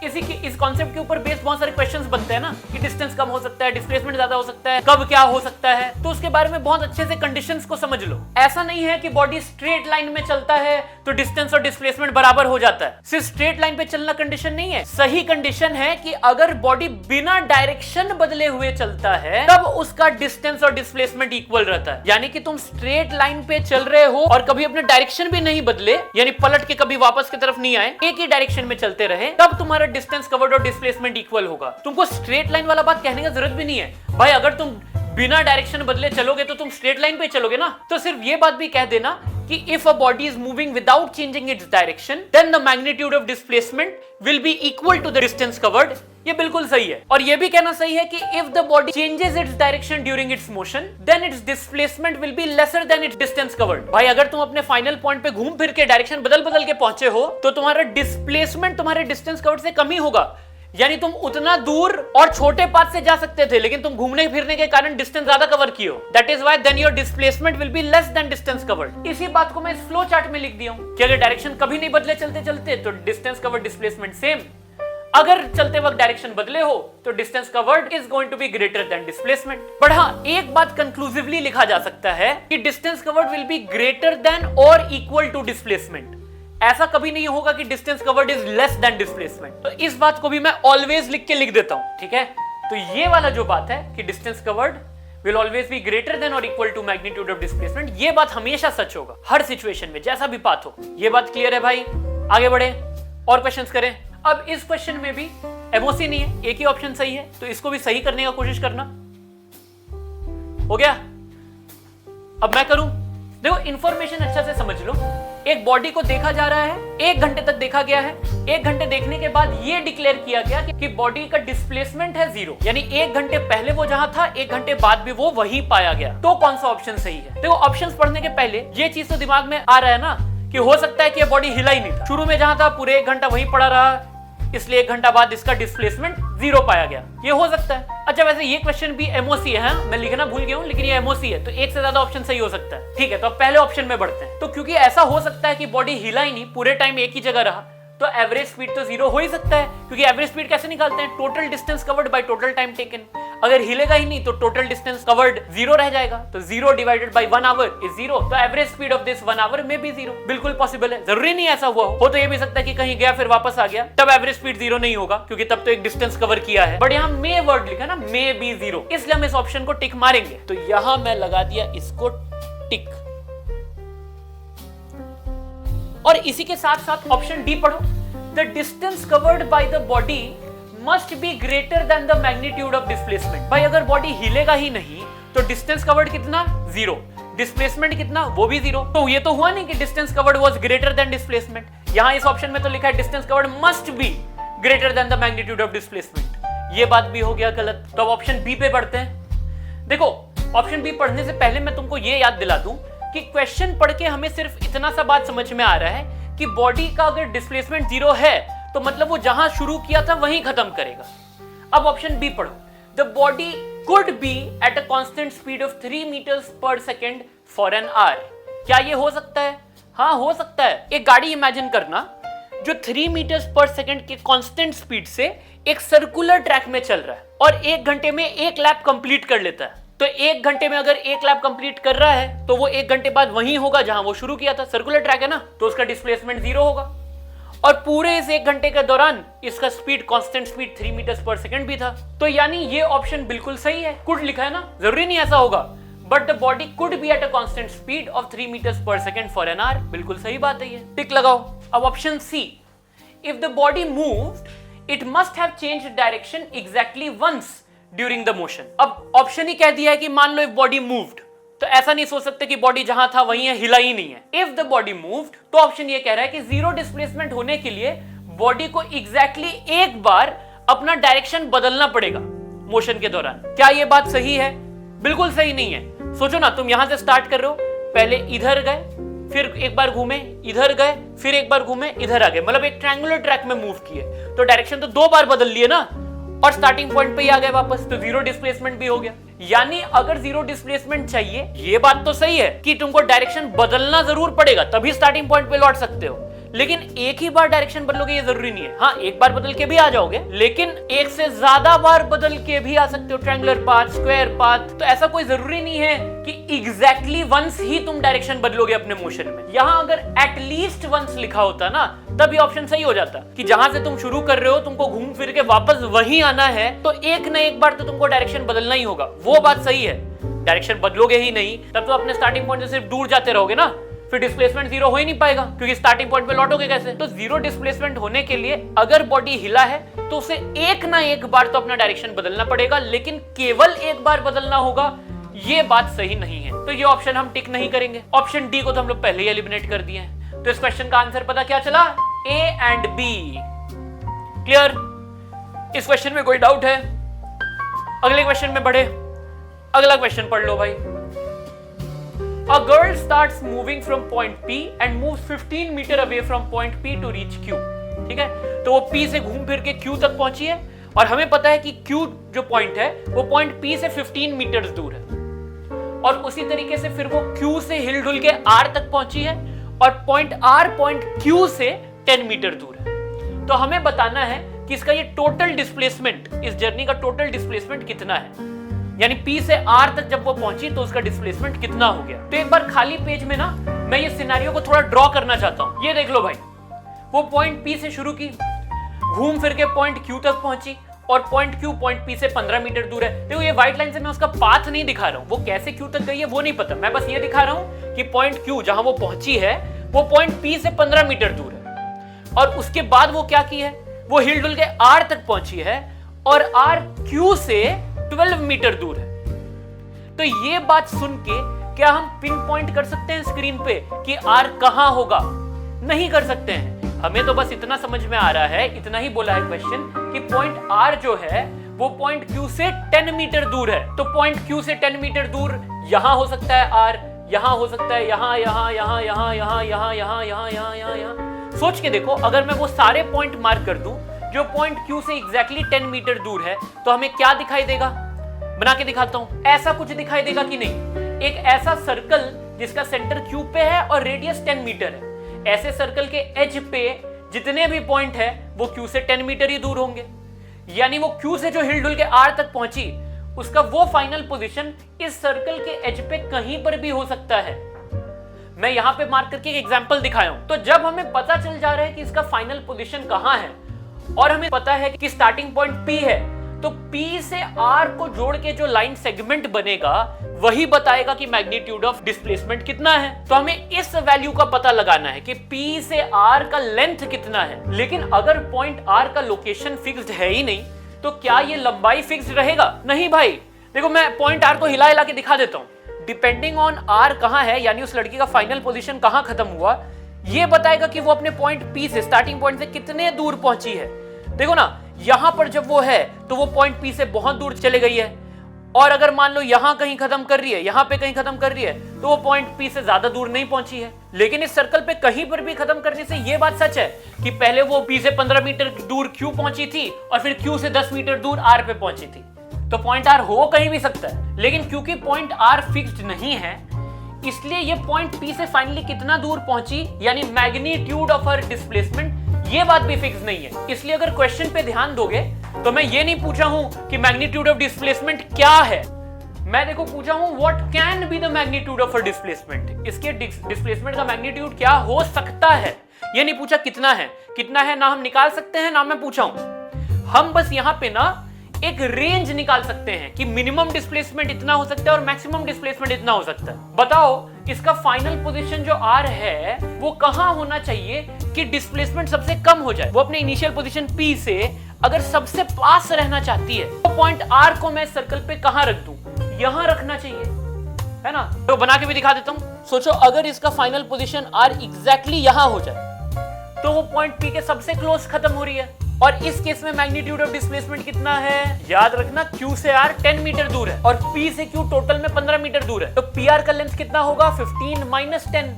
इस कॉन्सेप्ट के ऊपर बेस्ड बहुत सारे क्वेश्चंस बनते हैं ना, कि डिस्टेंस कम हो सकता है, डिस्प्लेसमेंट ज्यादा हो सकता है, कब क्या हो सकता है, तो उसके बारे में बहुत अच्छे से कंडीशंस को समझ लो। ऐसा नहीं है कि बॉडी स्ट्रेट लाइन में चलता है तो डिस्टेंस और डिस्प्लेसमेंट बराबर हो जाता है। सिर्फ स्ट्रेट लाइन पे चलना कंडीशन नहीं है। सही कंडीशन है कि अगर बॉडी बिना डायरेक्शन बदले हुए चलता है तब उसका डिस्टेंस और डिस्प्लेसमेंट इक्वल रहता है। यानी कि तुम स्ट्रेट लाइन पे चल रहे हो और कभी अपने डायरेक्शन भी नहीं बदले, यानी पलट के कभी वापस की तरफ नहीं आए, एक ही डायरेक्शन में चलते रहे, तब तुम्हारा डिस्टेंस कवर्ड और डिस्प्लेसमेंट इक्वल होगा। तुमको स्ट्रेट लाइन वाला बात कहने का जरूरत भी नहीं है भाई। अगर तुम बिना डायरेक्शन बदले चलोगे तो तुम स्ट्रेट लाइन पे चलोगे ना। तो सिर्फ ये बात भी कह देना कि if a body is moving without changing its direction, then the magnitude of displacement will be equal to the distance covered। ये बिल्कुल सही है। और ये भी कहना सही है कि if the body changes its direction during its motion, then its displacement will be lesser than its distance covered। भाई अगर तुम अपने फाइनल पॉइंट पे घूम फिर के डायरेक्शन बदल बदल के पहुंचे हो तो तुम्हारा डिस्प्लेसमेंट तुम्हारे डिस्टेंस कवर्ड से कम ही होगा। यानी तुम उतना दूर और छोटे पाथ से जा सकते थे, लेकिन तुम घूमने फिरने के कारण डिस्टेंस ज्यादा कवर किए हो। That is why then your displacement will be less than distance covered. इसी बात को मैं इस फ्लो चार्ट में लिख दिया हूं कि अगर डायरेक्शन कभी नहीं बदले चलते चलते तो डिस्टेंस कवर्ड डिस्प्लेसमेंट सेम, अगर चलते वक्त डायरेक्शन बदले हो तो distance covered is going to be greater than displacement. But हाँ, एक बात कंक्लूसिवली लिखा जा सकता है कि distance covered will be greater than और इक्वल टू डिस्प्लेसमेंट। ऐसा कभी नहीं होगा कि distance covered is less than displacement. तो इस बात को भी मैं ऑलवेज लिख के लिख देता हूं, ठीक है। तो ये वाला जो बात है कि distance covered will always be greater than और equal to magnitude of displacement, ये बात हमेशा सच होगा हर सिचुएशन में, जैसा भी पाथ हो। ये बात क्लियर है भाई? आगे बढ़े और क्वेश्चंस करें। अब इस क्वेश्चन में भी एमओसी नहीं है, एक ही ऑप्शन सही है, तो इसको भी सही करने का कोशिश करना। हो गया? अब मैं करूं। देखो, इंफॉर्मेशन अच्छा से समझ लो। एक बॉडी को देखा जा रहा है, 1 घंटे तक देखा गया है। 1 घंटे देखने के बाद ये डिक्लेयर किया गया कि बॉडी का डिस्प्लेसमेंट है 0, यानी 1 घंटे पहले वो जहां था 1 घंटे बाद भी वो वहीं पाया गया। तो कौन सा ऑप्शन सही है? देखो, ऑप्शंस पढ़ने के पहले ये चीज तो दिमाग में आ रहा है ना कि हो सकता है कि ये बॉडी हिला ही नहीं था, शुरू में जहां था पूरे 1 घंटा वहीं पड़ा रहा, इसलिए 1 घंटा बाद इसका डिस्प्लेसमेंट 0 पाया गया। ये हो सकता है। अच्छा, वैसे ये क्वेश्चन भी एमओसी है, मैं लिखना भूल गया हूं, लेकिन ये एमओसी है, तो एक से ज्यादा ऑप्शन सही हो सकता है। ठीक है, तो अब पहले ऑप्शन में बढ़ते हैं। तो क्योंकि ऐसा हो सकता है कि बॉडी हिला ही नहीं, पूरे टाइम एक ही जगह रहा, तो एवरेज स्पीड तो 0 हो ही सकता है। क्योंकि एवरेज स्पीड कैसे निकालते हैं? Total distance covered by total time taken. अगर हिलेगा ही नहीं तो टोटल डिस्टेंस कवर्ड 0 रह जाएगा, तो 0 डिवाइडेड बाय 1 आवर इज 0। तो average speed of this 1 hour में भी 0 बिल्कुल पॉसिबल है। जरूरी नहीं ऐसा हुआ हो तो ये भी सकता है कि कहीं गया फिर वापस आ गया, तब एवरेज स्पीड 0 नहीं होगा, क्योंकि तब तो एक डिस्टेंस कवर किया है। बट यहाँ मे वर्ड लिखा ना, मे बी 0, इसलिए हम इस ऑप्शन को टिक मारेंगे। तो यहां मैं लगा दिया इसको टिक। और इसी के साथ साथ ऑप्शन डी पढ़ो। The distance covered by the body must be greater than the magnitude of displacement। भाई अगर बॉडी हिलेगा ही नहीं तो डिस्टेंस कवर्ड कितना? 0। डिस्प्लेसमेंट कितना? वो भी 0। तो ये तो हुआ नहीं कि distance covered was greater than displacement. यहां इस ऑप्शन में तो लिखा है distance covered must be greater than the magnitude of displacement. ये बात भी हो गया गलत। तो अब ऑप्शन बी पे बढ़ते हैं। देखो, ऑप्शन बी पढ़ने से पहले मैं तुमको ये याद दिला दूं कि क्वेश्चन पढ़ के हमें सिर्फ इतना सा बात समझ में आ रहा है कि बॉडी का अगर डिस्प्लेसमेंट 0 है तो मतलब वो जहां शुरू किया था वहीं खत्म करेगा। अब ऑप्शन बी पढ़ो। The body could be at a constant speed of 3 metres per second for an hour. क्या ये हो सकता है? हाँ, हो सकता है। एक गाड़ी इमेजिन करना जो 3 मीटर्स पर सेकेंड के कांस्टेंट स्पीड से एक सर्कुलर ट्रैक में चल रहा है और 1 घंटे में 1 लैप कंप्लीट कर लेता है। तो 1 घंटे में अगर एक लैप कंप्लीट कर रहा है तो वो 1 घंटे बाद वहीं होगा जहां वो शुरू किया था, सर्कुलर ट्रैक है ना, तो उसका डिस्प्लेसमेंट 0 होगा। और पूरे इस 1 घंटे के दौरान इसका speed, constant speed 3 metres per second भी था। तो यानी ये ऑप्शन बिल्कुल सही है। कुड लिखा है ना, जरूरी नहीं ऐसा होगा, but the body could be at a constant speed of 3 metres per second for an hour. बिल्कुल सही बात है ये, टिक लगाओ। अब option C, if the body moved it must have changed direction exactly once during the motion. अब ऑप्शन ही कह दिया है कि मान लो इफ बॉडी मूव्ड, तो ऐसा नहीं सोच सकते कि बॉडी जहां था वहीं है, हिला ही नहीं है। इफ द बॉडी मूव्ड, तो ऑप्शन ये कह रहा है कि जीरो डिस्प्लेसमेंट होने के लिए बॉडी को एग्जैक्टली एक बार अपना डायरेक्शन बदलना पड़ेगा मोशन के दौरान। क्या ये बात सही है? बिल्कुल सही नहीं है। सोचो ना, तुम यहां से स्टार्ट कर रहे हो, पहले इधर गए, फिर एक बार घूमे, इधर गए, फिर एक बार घूमे, इधर आ गए, मतलब एक ट्रायंगुलर ट्रैक में मूव किए, तो डायरेक्शन तो 2 बार बदल लिए ना, और स्टार्टिंग पॉइंट पे ही आ गए वापस, तो जीरो डिस्प्लेसमेंट भी हो गया। यानी अगर जीरो डिस्प्लेसमेंट चाहिए, ये बात तो सही है कि तुमको डायरेक्शन बदलना जरूर पड़ेगा, तभी स्टार्टिंग पॉइंट पे लौट सकते हो, लेकिन एक ही बार डायरेक्शन बदलोगे ये जरूरी नहीं है। हाँ, एक बार बदल के भी आ जाओगे, लेकिन एक से ज्यादा बार बदल के भी आ सकते हो, ट्रायंगुलर पाथ, स्क्वायर पाथ। तो ऐसा कोई जरूरी नहीं है कि एग्जैक्टली वंस ही तुम डायरेक्शन बदलोगे अपने मोशन में। यहां अगर एटलीस्ट वंस लिखा होता ना, तब ये ऑप्शन सही हो जाता कि जहां से तुम शुरू कर रहे हो तुमको घूम फिर के वापस वहीं आना है, तो एक न एक बार तो तुमको डायरेक्शन बदलना ही होगा। वो बात सही है, डायरेक्शन बदलोगे ही नहीं तब तो अपने स्टार्टिंग पॉइंट से सिर्फ दूर जाते रहोगे ना, फिर डिस्प्लेसमेंट जीरो हो ही नहीं पाएगा, क्योंकि स्टार्टिंग पॉइंट पे लौटोगे कैसे। तो जीरो डिस्प्लेसमेंट होने के लिए अगर बॉडी हिला है तो उसे एक ना एक बार तो अपना डायरेक्शन बदलना पड़ेगा, लेकिन केवल एक बार बदलना होगा, ये बात सही नहीं है। तो ये ऑप्शन हम टिक नहीं करेंगे। ऑप्शन डी को तो हम लोग पहले ही एलिमिनेट कर दिए हैं। तो इस क्वेश्चन का आंसर पता क्या चला? A and B. क्लियर? इस क्वेश्चन में कोई डाउट है? अगले क्वेश्चन में बढ़े। अगला क्वेश्चन पढ़ लो भाई। A girl starts moving from point P and moves 15 meter away from point P to reach Q. ठीक है, तो वो P से घूम फिर के Q तक पहुंची है, और हमें पता है कि Q जो पॉइंट है वो पॉइंट P से 15 मीटर दूर है, और उसी तरीके से फिर वो Q से हिल डुल के R तक पहुंची है, और पॉइंट R पॉइंट Q से 10 मीटर दूर है। तो हमें बताना है कि इसका ये टोटल डिस्प्लेसमेंट, इस जर्नी का टोटल डिस्प्लेसमेंट कितना है, यानी P से R तक जब वो पहुंची तो उसका डिस्प्लेसमेंट कितना हो गया। तो एक बार खाली पेज में ना मैं ये सिनेरियो को थोड़ा ड्रॉ करना चाहता हूं। ये देख लो भाई, वो पॉइंट P से शुरू की, घूम फिर के पॉइंट Q तक पहुंची, और पॉइंट Q पॉइंट P से 15 मीटर दूर है। देखो ये व्हाइट लाइन से मैं उसका पाथ नहीं दिखा रहा हूं, वो कैसे Q तक गई है वो नहीं पता, मैं बस ये दिखा रहा हूं कि पॉइंट Q जहां वो पहुंची है वो पॉइंट P से 15 मीटर दूर है, और उसके बाद वो क्या की है, वो हिल डुल के R तक पहुंची है, और R Q से 12 मीटर दूर है। तो ये बात सुन के क्या हम पिन पॉइंट कर सकते हैं स्क्रीन पे कि R कहां होगा? नहीं कर सकते हैं। हमें तो बस इतना समझ में आ रहा है, इतना ही बोला है क्वेश्चन कि पॉइंट R जो है वो पॉइंट Q से 10 मीटर दूर है। तो पॉइंट Q से 10 मीटर दूर यहां हो सकता है R, यहां हो सकता है, यहां यहां यहां यहां यहां यहां यहां यहां यहां यहां यहां। सोच के देखो, अगर मैं वो सारे पॉइंट मार्क कर दूं जो पॉइंट Q से एग्जैक्टली 10 मीटर दूर है, तो हमें क्या दिखाई देगा? बना के दिखाता हूं। ऐसा कुछ दिखाई देगा कि नहीं? एक ऐसा सर्कल जिसका सेंटर Q पे है और रेडियस 10 मीटर है। ऐसे सर्कल के एज पे जितने भी पॉइंट है वो Q से 10 मीटर ही दूर होंगे, यानी वो Q से जो हिल डुल के R तक पहुंची उसका वो फाइनल पोजीशन इस सर्कल के एज पे कहीं पर भी हो सकता है। मैं यहां पे मार्क करके एक एग्जांपल दिखाया हूं। तो जब हमें पता चल जा रहा है कि इसका फाइनल पोजीशन कहां है, और हमें पता है कि स्टार्टिंग पॉइंट P है, तो P से R को जोड़ के जो लाइन सेगमेंट बनेगा वही बताएगा कि मैग्नीट्यूड ऑफ डिस्प्लेसमेंट कितना है। तो हमें इस वैल्यू का पता लगाना है कि P से R का लेंथ कितना है। लेकिन अगर पॉइंट R का लोकेशन फिक्स्ड है ही नहीं, तो क्या ये लंबाई फिक्स्ड रहेगा? नहीं भाई। देखो मैं पॉइंट R को हिला हिला के दिखा देता हूं। डिपेंडिंग ऑन R कहां है, यानी उस लड़की का फाइनल पोजीशन कहां खत्म हुआ, ये बताएगा कि वो अपने पॉइंट P से, स्टार्टिंग पॉइंट से कितने दूर पहुंची है। देखो ना, यहां पर जब वो है तो वो पॉइंट P से बहुत दूर चले गई है, और अगर मान लो यहां कहीं खत्म कर रही है, यहां पे कहीं खत्म कर रही है, तो वो पॉइंट P से ज्यादा दूर नहीं पहुंची है। लेकिन इस सर्कल पे कहीं पर भी खत्म करने से ये बात सच है कि पहले वो P से 15 मीटर दूर Q पहुंची थी, और फिर Q से 10 मीटर दूर R पे पहुंची थी। तो पॉइंट R हो कहीं भी सकता है, लेकिन क्योंकि पॉइंट R फिक्स्ड नहीं है, इसलिए ये पॉइंट P से फाइनली कितना दूर पहुंची, यानी मैग्नीट्यूड ऑफ हर डिस्प्लेसमेंट, ये बात भी फिक्स नहीं है। इसलिए अगर क्वेश्चन पे ध्यान दोगे तो मैं ये नहीं पूछा हूं कि मैग्नीट्यूड ऑफ डिस्प्लेसमेंट क्या है, मैं देखो पूछा हूं what can be the magnitude of a displacement, इसके डिस्प्लेसमेंट का मैग्नीट्यूड क्या हो सकता है। ये नहीं पूछा कितना है ना हम निकाल सकते हैं ना मैं पूछा हूं। हम बस यहां पे ना एक रेंज निकाल सकते हैं कि मिनिमम डिस्प्लेसमेंट इतना हो सकता है और मैक्सिमम डिस्प्लेसमेंट इतना हो सकता है। बताओ इसका फाइनल पोजीशन जो R है वो कहां होना चाहिए कि डिस्प्लेसमेंट सबसे कम हो जाए। वो अपने इनिशियल पोजीशन P से अगर सबसे पास रहना चाहती है तो पॉइंट R को मैं सर्कल पे कहां रख दूं, यहां रखना चाहिए, है ना। तो बना के भी दिखा देता हूं। सोचो अगर इसका फाइनल पोजीशन R एग्जैक्टली यहां हो जाए तो वो पॉइंट P के सबसे क्लोज खत्म हो रही है। और इस केस में मैग्नीट्यूड ऑफ डिस्प्लेसमेंट कितना है, याद रखना Q से R 10 मीटर दूर है और P से Q टोटल में 15 मीटर दूर है। तो PR का लेंथ कितना होगा 15 माइनस 10,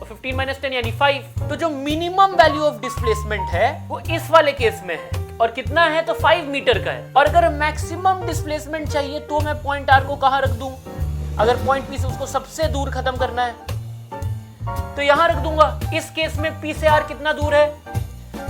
15 माइनस 10 यानी 5। तो जो मिनिमम वैल्यू ऑफ डिस्प्लेसमेंट है वो इस वाले केस में है और कितना है तो 5 मीटर का है। और अगर मैक्सिमम डिस्प्लेसमेंट चाहिए तो मैं पॉइंट R को कहां रख दूं, अगर पॉइंट P से उसको सबसे दूर खत्म करना है तो यहां रख दूंगा। इस केस में P से R कितना दूर है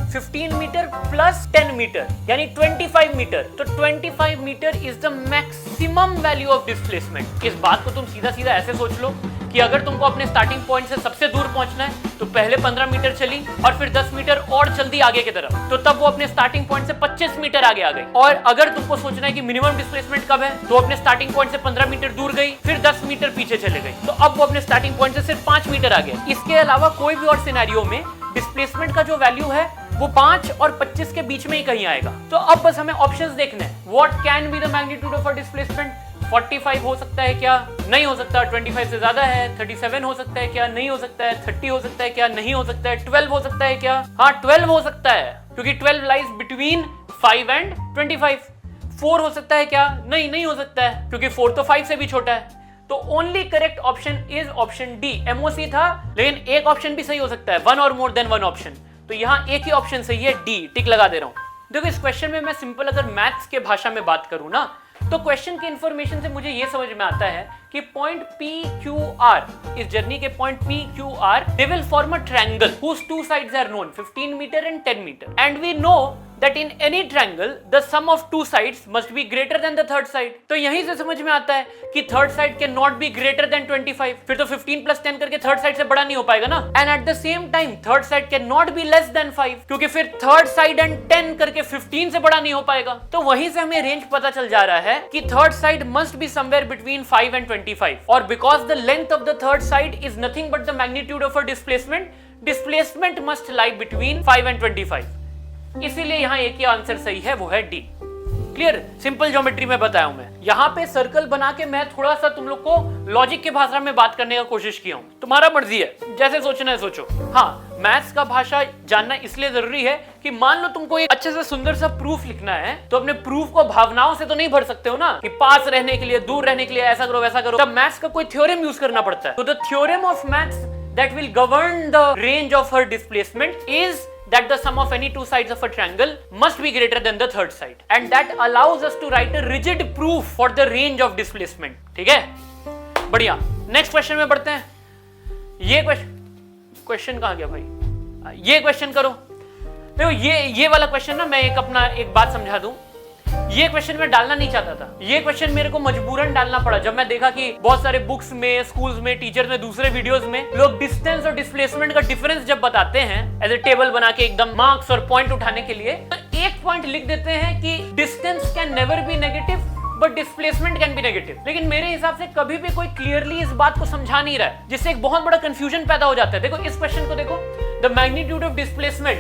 15 मीटर प्लस 10 मीटर यानी 25 मीटर। तो 25 metre is the maximum value of displacement. इस बात को तुम सीधा सीधा ऐसे सोच लो कि अगर तुमको अपने स्टार्टिंग पॉइंट से सबसे दूर पहुंचना है तो पहले 15 मीटर चली और फिर 10 मीटर और चल दी आगे की तरफ, तो तब वो अपने स्टार्टिंग पॉइंट से 25 मीटर आगे आ गई। और अगर तुमको सोचना है कि मिनिमम डिस्प्लेसमेंट कब है तो अपने स्टार्टिंग पॉइंट से 15 मीटर दूर गई फिर 10 मीटर पीछे चले गई, तो अब वो अपने स्टार्टिंग पॉइंट से सिर्फ 5 मीटर आ गया। इसके अलावा कोई भी और सिनेरियो में डिस्प्लेसमेंट का जो वैल्यू है वो 5 और 25 के बीच में ही कहीं आएगा। तो अब बस हमें ऑप्शंस देखने हैं। What can be the magnitude of a displacement, 45 हो सकता है क्या, नहीं हो सकता। 25 से ज्यादा है। 37 हो सकता है क्या, नहीं हो सकता है। 30 हो सकता है क्या, नहीं हो सकता है। 12 हो सकता है क्या, हाँ 12 हो सकता है क्योंकि 12 लाइज बिटवीन 5 एंड 25। 4 हो सकता है क्या, नहीं हो सकता है क्योंकि 4 तो 5 से भी छोटा है। तो only correct option is option D. MOC था लेकिन एक ऑप्शन भी सही हो सकता है, वन और मोर देन वन ऑप्शन। तो यहां एक ही ऑप्शन सही है, डी। टिक लगा दे रहा हूं। देखो इस क्वेश्चन में मैं सिंपल अगर मैथ्स के भाषा में बात करूं ना तो क्वेश्चन की इंफॉर्मेशन से मुझे यह समझ में आता है कि पॉइंट PQR, इस जर्नी के point PQR, they will form a triangle whose two sides are known, 15 meter and 10 meter, and we know that in any triangle the sum of two sides must be greater than the third side। तो यहीं से समझ में आता है कि third side can not B greater then 25। फिर तो 15 प्लस 10 करके थर्ड साइड से बड़ा नहीं हो पाएगा ना। And at the same time third side can not B less then 5 क्योंकि फिर थर्ड साइड एंड 10 करके 15 से बड़ा नहीं हो पाएगा। तो वहीं से हमें रेंज पता चल जा रहा है कि third side must be somewhere between 5 and 25। और because the length of the third side is nothing but the magnitude of a displacement, displacement must lie between 5 and 25। इसीलिए यहां एक ही आंसर सही है, वो है डी। क्लियर, सिंपल ज्योमेट्री में बताया हूं मैं। यहां पे सर्कल बना के मैं थोड़ा सा तुम लोग को लॉजिक के भाषा में बात करने का कोशिश किया हूं। तुम्हारा मर्जी है, जैसे सोचना है सोचो। हाँ, मैथ्स का भाषा जानना इसलिए जरूरी है कि मान लो तुमको एक अच्छे से सुंदर सा प्रूफ लिखना है तो अपने प्रूफ को भावनाओं से तो नहीं भर सकते हो ना कि पास रहने के लिए, दूर रहने के लिए ऐसा करो वैसा करो। तब मैथ्स का कोई थ्योरम यूज करना पड़ता है। तो the theorem of maths that will govern the range of her displacement is that the sum of any two sides of a triangle must be greater than the third side, and that allows us to write a rigid proof for the range of displacement। ठीक है, बढ़िया। नेक्स्ट क्वेश्चन में बढ़ते हैं। ये क्वेश्चन कहां गया भाई, ये क्वेश्चन करो। देखो ये वाला क्वेश्चन ना मैं एक बात समझा दूं। ये क्वेश्चन मैं डालना नहीं चाहता था, ये क्वेश्चन मेरे को मजबूरन डालना पड़ा जब मैं देखा कि बहुत सारे बुक्स में, स्कूल्स में, टीचर्स में, दूसरे वीडियोस में लोग डिस्टेंस और डिस्प्लेसमेंट का डिफरेंस जब बताते हैं एज ए टेबल बना के एकदम मार्क्स और पॉइंट उठाने के लिए, तो एक पॉइंट लिख देते हैं कि distance can never B negative but displacement can B negative. लेकिन मेरे हिसाब से कभी भी कोई क्लियरली इस बात को समझा नहीं रहा है, जिससे एक बहुत बड़ा कंफ्यूजन पैदा हो जाता है। देखो इस क्वेश्चन को देखो, the magnitude of displacement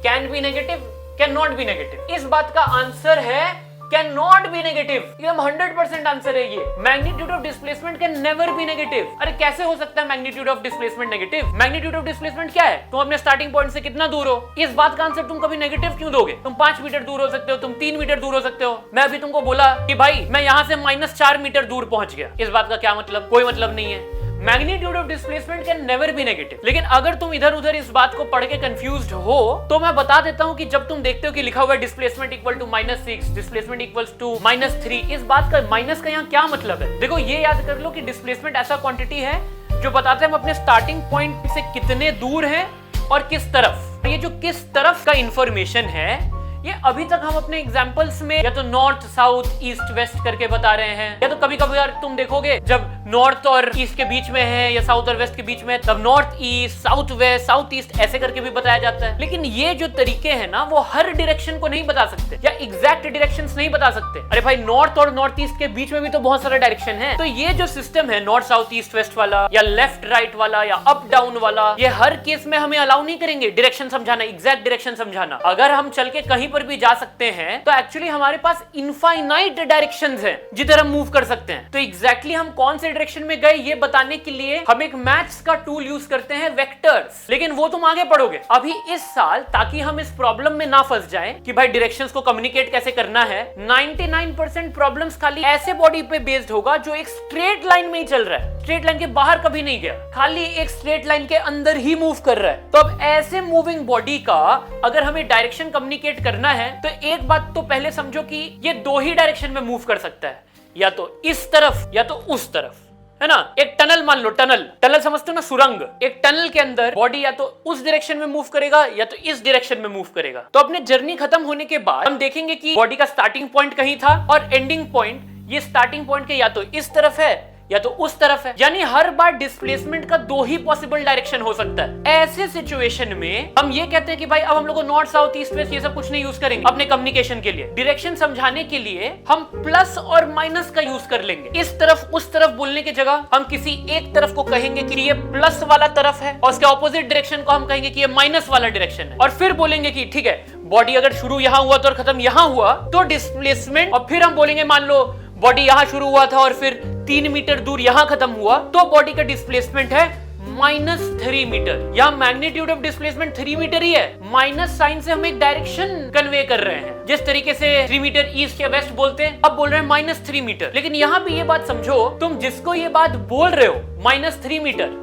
can B negative, can not be negative. इस बात का आंसर है कैन नॉट बी नेगेटिव। एकदम 100% आंसर है ये। Magnitude of displacement can never B negative. अरे कैसे हो सकता है magnitude of displacement negative? Magnitude of displacement क्या है? तुम अपने स्टार्टिंग पॉइंट से कितना दूर हो, इस बात का आंसर तुम कभी नेगेटिव क्यों दोगे? तुम 5 मीटर दूर हो सकते हो, तुम 3 मीटर दूर हो सकते हो। मैं अभी तुमको बोला कि भाई मैं यहां से -4 मीटर दूर पहुंच गया, इस बात का क्या मतलब? कोई मतलब नहीं है। Magnitude of displacement can never B negative. लेकिन अगर तुम इधर उधर इस बात को पढ़ के कंफ्यूज्ड हो तो मैं बता देता हूं कि जब तुम देखते हो कि लिखा हुआ है displacement equal to -6, displacement equals to -3, इस बात का माइनस का यहाँ क्या मतलब है? देखो ये याद कर लो कि डिस्प्लेसमेंट ऐसा क्वांटिटी है जो बताते हैं हम अपने स्टार्टिंग पॉइंट से कितने दूर हैं और किस तरफ। ये जो किस तरफ का इंफॉर्मेशन है ये अभी तक हम अपने एग्जांपल्स में या तो नॉर्थ साउथ ईस्ट वेस्ट करके बता रहे हैं, या तो कभी कभी यार तुम देखोगे जब नॉर्थ और ईस्ट के बीच में है या साउथ और वेस्ट के बीच में तब north east, south west, south east ऐसे करके भी बताया जाता है। लेकिन ये जो तरीके हैं ना वो हर डायरेक्शन को नहीं बता सकते या एग्जैक्ट डायरेक्शंस नहीं बता सकते। अरे भाई नॉर्थ और नॉर्थ ईस्ट के बीच में भी तो बहुत सारा डायरेक्शन है। तो ये जो सिस्टम है नॉर्थ साउथ ईस्ट वेस्ट वाला या लेफ्ट राइट वाला या अप डाउन वाला, ये हर केस में हमें अलाउ नहीं करेंगे डायरेक्शन समझाना, एग्जैक्ट डायरेक्शन समझाना। अगर हम चल के कहीं पर भी जा सकते हैं तो एक्चुअली हमारे पास इनफाइनाइट डायरेक्शंस हैं जिधर हम मूव कर सकते हैं। तो एग्जैक्टली हम कौन से डायरेक्शन में गए ये बताने के लिए हम एक मैथ्स का टूल यूज करते हैं, वेक्टर्स। लेकिन वो तुम आगे पढ़ोगे। अभी इस साल ताकि हम इस प्रॉब्लम में ना फंस जाएं कि भाई डायरेक्शंस को कम्युनिकेट कैसे करना है, 99% प्रॉब्लम्स खाली ऐसे बॉडी पे बेस्ड होगा जो एक स्ट्रेट लाइन में ही चल रहा है, स्ट्रेट लाइन के बाहर कभी नहीं गया, खाली एक स्ट्रेट लाइन के अंदर ही मूव कर रहा है। तो अब ऐसे मूविंग बॉडी का अगर हमें डायरेक्शन कम्युनिकेट करना है तो एक बात तो पहले समझो कि ये दो ही डायरेक्शन में मूव कर सकता है, या तो इस तरफ या तो उस तरफ, है ना। एक टनल मान लो, टनल समझते हो ना, सुरंग। एक टनल के अंदर बॉडी या तो उस डायरेक्शन में मूव करेगा या तो इस डायरेक्शन में मूव करेगा। तो अपने जर्नी खत्म होने के बाद हम देखेंगे कि बॉडी का स्टार्टिंग पॉइंट कहीं था और एंडिंग पॉइंट ये स्टार्टिंग पॉइंट के या तो इस तरफ है या तो उस तरफ है। यानी हर बार डिस्प्लेसमेंट का दो ही पॉसिबल डायरेक्शन हो सकता है। ऐसे सिचुएशन में हम ये कहते हैं कि भाई अब हम लोग नॉर्थ साउथ ईस्ट वेस्ट ये सब कुछ नहीं यूज करेंगे अपने कम्युनिकेशन के लिए। डायरेक्शन समझाने के लिए हम प्लस और माइनस का यूज कर लेंगे। इस तरफ उस तरफ बोलने की जगह हम किसी एक तरफ को कहेंगे कि ये प्लस वाला तरफ है और उसके ऑपोजिट डायरेक्शन को हम कहेंगे कि ये माइनस वाला डायरेक्शन है। और फिर बोलेंगे कि ठीक है बॉडी अगर शुरू यहां हुआ तो और खत्म यहां हुआ तो डिस्प्लेसमेंट, और फिर हम बोलेंगे मान लो बॉडी यहां शुरू हुआ था और फिर 3 मीटर दूर यहां खत्म हुआ तो बॉडी का डिस्प्लेसमेंट है -3 मीटर। यहां मैग्नीट्यूड ऑफ डिस्प्लेसमेंट 3 मीटर ही है। माइनस साइन से हम एक डायरेक्शन कन्वे कर रहे हैं। जिस तरीके से 3 मीटर ईस्ट या वेस्ट बोलते हैं अब बोल रहे हैं -3 मीटर। लेकिन यहां भी ये बात समझो, तुम जिसको ये बात बोल रहे हो -3 मीटर,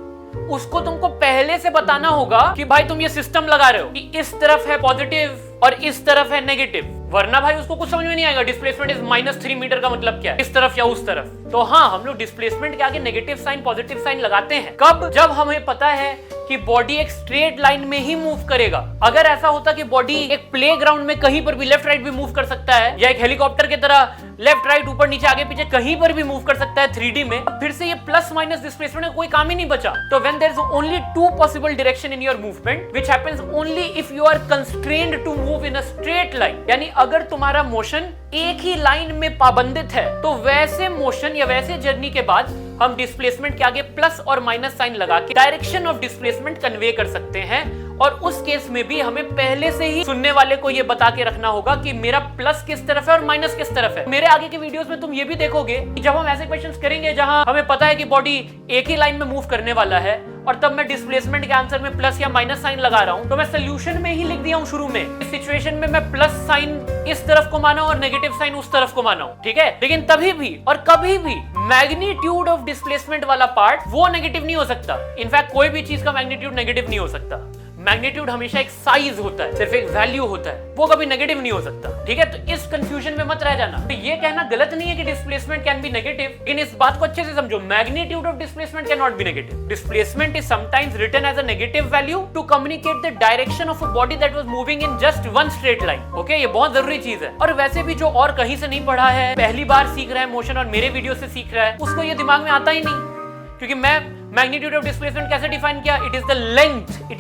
उसको तुमको पहले से बताना होगा कि भाई तुम ये सिस्टम लगा रहे हो कि इस तरफ है पॉजिटिव और इस तरफ है नेगेटिव, वरना भाई उसको कुछ समझ में नहीं आएगा डिस्प्लेसमेंट इज -3 मीटर का मतलब क्या है, इस तरफ या उस तरफ। तो हाँ, हम लोग डिस्प्लेसमेंट के आगे नेगेटिव साइन पॉजिटिव साइन लगाते हैं। कब? जब हमें पता है कि बॉडी एक स्ट्रेट लाइन में ही मूव करेगा। अगर ऐसा होता कि बॉडी एक प्लेग्राउंड में कहीं पर भी लेफ्ट राइट भी मूव कर सकता है या एक हेलीकॉप्टर की तरह लेफ्ट राइट ऊपर नीचे आगे पीछे कहीं पर भी मूव कर सकता है 3D में, फिर से ये प्लस माइनस डिस्प्लेसमेंट का कोई काम ही नहीं बचा। तो when there is only 2 possible direction in your movement which happens only if you are constrained to move in a straight line, यानी अगर तुम्हारा मोशन एक ही लाइन में पाबंदित है तो वैसे मोशन या वैसे जर्नी के बाद हम डिस्प्लेसमेंट के आगे प्लस और माइनस साइन लगा के डायरेक्शन ऑफ डिस्प्लेसमेंट कन्वे कर सकते हैं। और उस केस में भी हमें पहले से ही सुनने वाले को ये बता के रखना होगा कि मेरा प्लस किस तरफ है और माइनस किस तरफ है। मेरे आगे के वीडियोस में तुम ये भी देखोगे कि जब हम ऐसे क्वेश्चंस करेंगे जहां हमें पता है कि बॉडी एक ही लाइन में मूव करने वाला है और तब मैं डिस्प्लेसमेंट के आंसर में प्लस या माइनस साइन लगा रहा हूं, तो मैं सोल्यूशन में ही लिख दिया हूं शुरू में इस सिचुएशन में मैं प्लस साइन इस तरफ को माना और नेगेटिव साइन उस तरफ को माना हूं, ठीक है। लेकिन तभी भी और कभी भी मैग्नीट्यूड ऑफ डिस्प्लेसमेंट वाला पार्ट वो नेगेटिव नहीं हो सकता। इनफैक्ट कोई भी चीज का मैग्नीट्यूड नेगेटिव नहीं हो सकता। मैग्नीट्यूड हमेशा एक साइज होता है, सिर्फ एक वैल्यू होता है, वो कभी नेगेटिव नहीं हो सकता, ठीक है। तो इस कंफ्यूजन में मत रह जाना। तो ये कहना गलत नहीं है कि डिस्प्लेसमेंट कैन बी नेगेटिव, लेकिन इस बात को अच्छे से समझो, magnitude of displacement can not be negative. Displacement is sometimes written as a negative value to communicate the direction of a body that was moving in just one straight line. Okay, ये बहुत जरूरी चीज है। और वैसे भी जो और कहीं से नहीं पढ़ा है, पहली बार सीख रहा है मोशन और मेरे वीडियो से सीख रहा है, उसको ये दिमाग में आता ही नहीं, क्योंकि मैं मैग्नीट्यूड ऑफ डिस्प्लेसमेंट कैसे डिफाइन किया? It is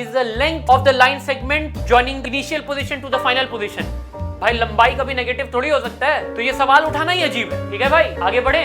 the length of the line segment joining initial position to the final position. भाई लंबाई कभी नेगेटिव थोड़ी हो सकता है, तो ये सवाल उठाना ही अजीब है, ठीक है भाई। आगे बढ़े,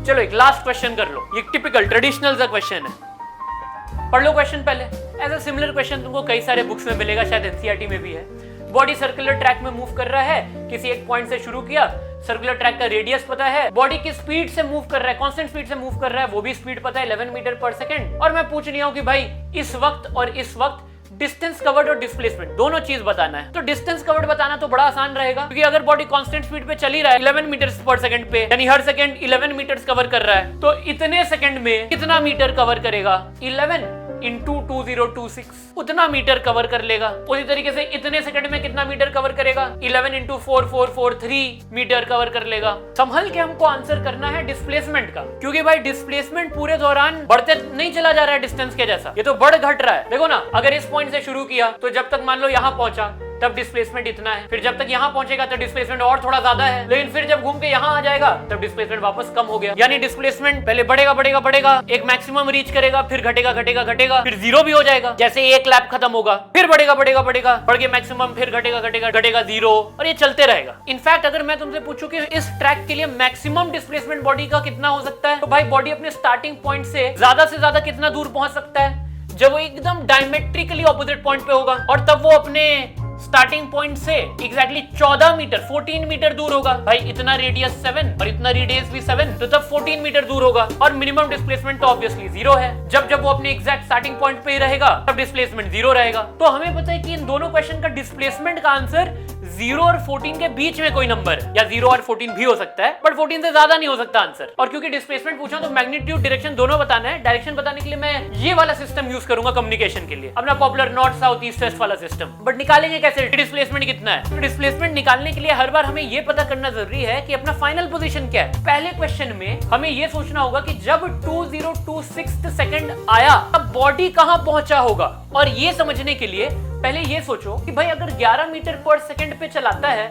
चलो एक लास्ट क्वेश्चन कर लो। ये टिपिकल ट्रेडिशनल सा क्वेश्चन है, पढ़ लो क्वेश्चन पहले। ऐसा सिमिलर क्वेश्चन तुमको कई सारे बुक्स में मिलेगा, शायद एनसीईआरटी में भी है। बॉडी सर्कुलर ट्रैक में मूव कर रहा है, किसी एक पॉइंट से शुरू किया, सर्कुलर ट्रैक का रेडियस पता है, बॉडी की स्पीड से मूव कर रहा है, कांस्टेंट स्पीड से मूव कर रहा है, वो भी स्पीड पता है 11 मीटर पर सेकंड। और मैं पूछ रही हूं कि भाई इस वक्त और इस वक्त डिस्टेंस कवर्ड और डिस्प्लेसमेंट दोनों चीज बताना है। तो डिस्टेंस कवर्ड बताना तो बड़ा आसान रहेगा, क्योंकि अगर बॉडी कांस्टेंट स्पीड पे चल ही रहा है 11 मीटर पर सेकंड पे, यानी हर सेकंड 11 मीटर कवर कर रहा है, तो इतने सेकंड में कितना मीटर कवर करेगा? 11 इंटू 2026, उतना मीटर कवर कर लेगा। उसी तरीके से इतने सेकंड में कितना मीटर कवर करेगा? 11 इंटू 4443 मीटर कवर कर लेगा। संभल के हमको आंसर करना है डिस्प्लेसमेंट का, क्योंकि भाई डिस्प्लेसमेंट पूरे दौरान बढ़ते नहीं चला जा रहा है डिस्टेंस के जैसा, ये तो बढ़ घट रहा है। देखो ना, अगर इस पॉइंट से शुरू किया तो जब तक मान लो यहां पहुंचा तब डिस्प्लेसमेंट इतना है। फिर जब तक यहाँ पहुंचेगा तो डिस्प्लेसमेंट और थोड़ा ज्यादा है, लेकिन फिर जब घूम के यहाँ आ जाएगा तब डिस्प्लेसमेंट वापस कम हो गया। यानी डिस्प्लेसमेंट पहले बढ़ेगा बढ़ेगा बढ़ेगा, एक मैक्सिमम रीच करेगा, फिर घटेगा घटेगा घटेगा, फिर जीरो भी हो जाएगा। जैसे एक लैप खत्म होगा फिर बढ़ेगा बढ़ेगा बढ़ेगा, बढ़ के मैक्सिमम, फिर घटेगा घटेगा घटेगा जीरो, और ये चलते रहेगा। इनफैक्ट अगर मैं तुमसे पूछूं कि इस ट्रैक के लिए मैक्सिमम डिस्प्लेसमेंट बॉडी का कितना हो सकता है, तो भाई बॉडी अपने स्टार्टिंग पॉइंट से ज्यादा कितना दूर पहुंच सकता है, जब वो एकदम डायमेट्रिकली ऑपोजिट पॉइंट पे होगा, और तब वो अपने स्टार्टिंग पॉइंट से एग्जैक्टली 14 मीटर 14 मीटर दूर होगा। भाई इतना रेडियस 7 और इतना रेडियस भी 7, तो तब 14 मीटर दूर होगा, और मिनिमम डिस्प्लेसमेंट तो ऑब्वियसली जीरो है। जब वो अपने एग्जैक्ट स्टार्टिंग पॉइंट पे ही रहेगा तब डिस्प्लेसमेंट जीरो रहेगा। तो हमें पता है कि इन दोनों क्वेश्चन का डिस्प्लेसमेंट का आंसर 0 और 14 के बीच में कोई नंबर है, या 0 और 14 भी हो सकता है, बट 14 से ज्यादा नहीं हो सकता आंसर। और क्योंकि डिस्प्लेसमेंट पूछा तो मैग्नीट्यूड डायरेक्शन दोनों बताना है। डायरेक्शन बताने के लिए मैं ये वाला सिस्टम यूज करूंगा कम्युनिकेशन के लिए, अपना popular north south east west वाला सिस्टम। बट निकालेंगे कैसे डिस्प्लेसमेंट कितना है? तो डिस्प्लेसमेंट निकालने के लिए हर बार हमें ये पता करना जरूरी है कि अपना फाइनल पोजीशन क्या है। पहले क्वेश्चन में हमें ये सोचना होगा कि जब 2026 सेकंड आया तब बॉडी कहां पहुंचा होगा, और ये समझने के लिए पहले ये सोचो कि भाई अगर 11 मीटर पर सेकंड पे चलाता है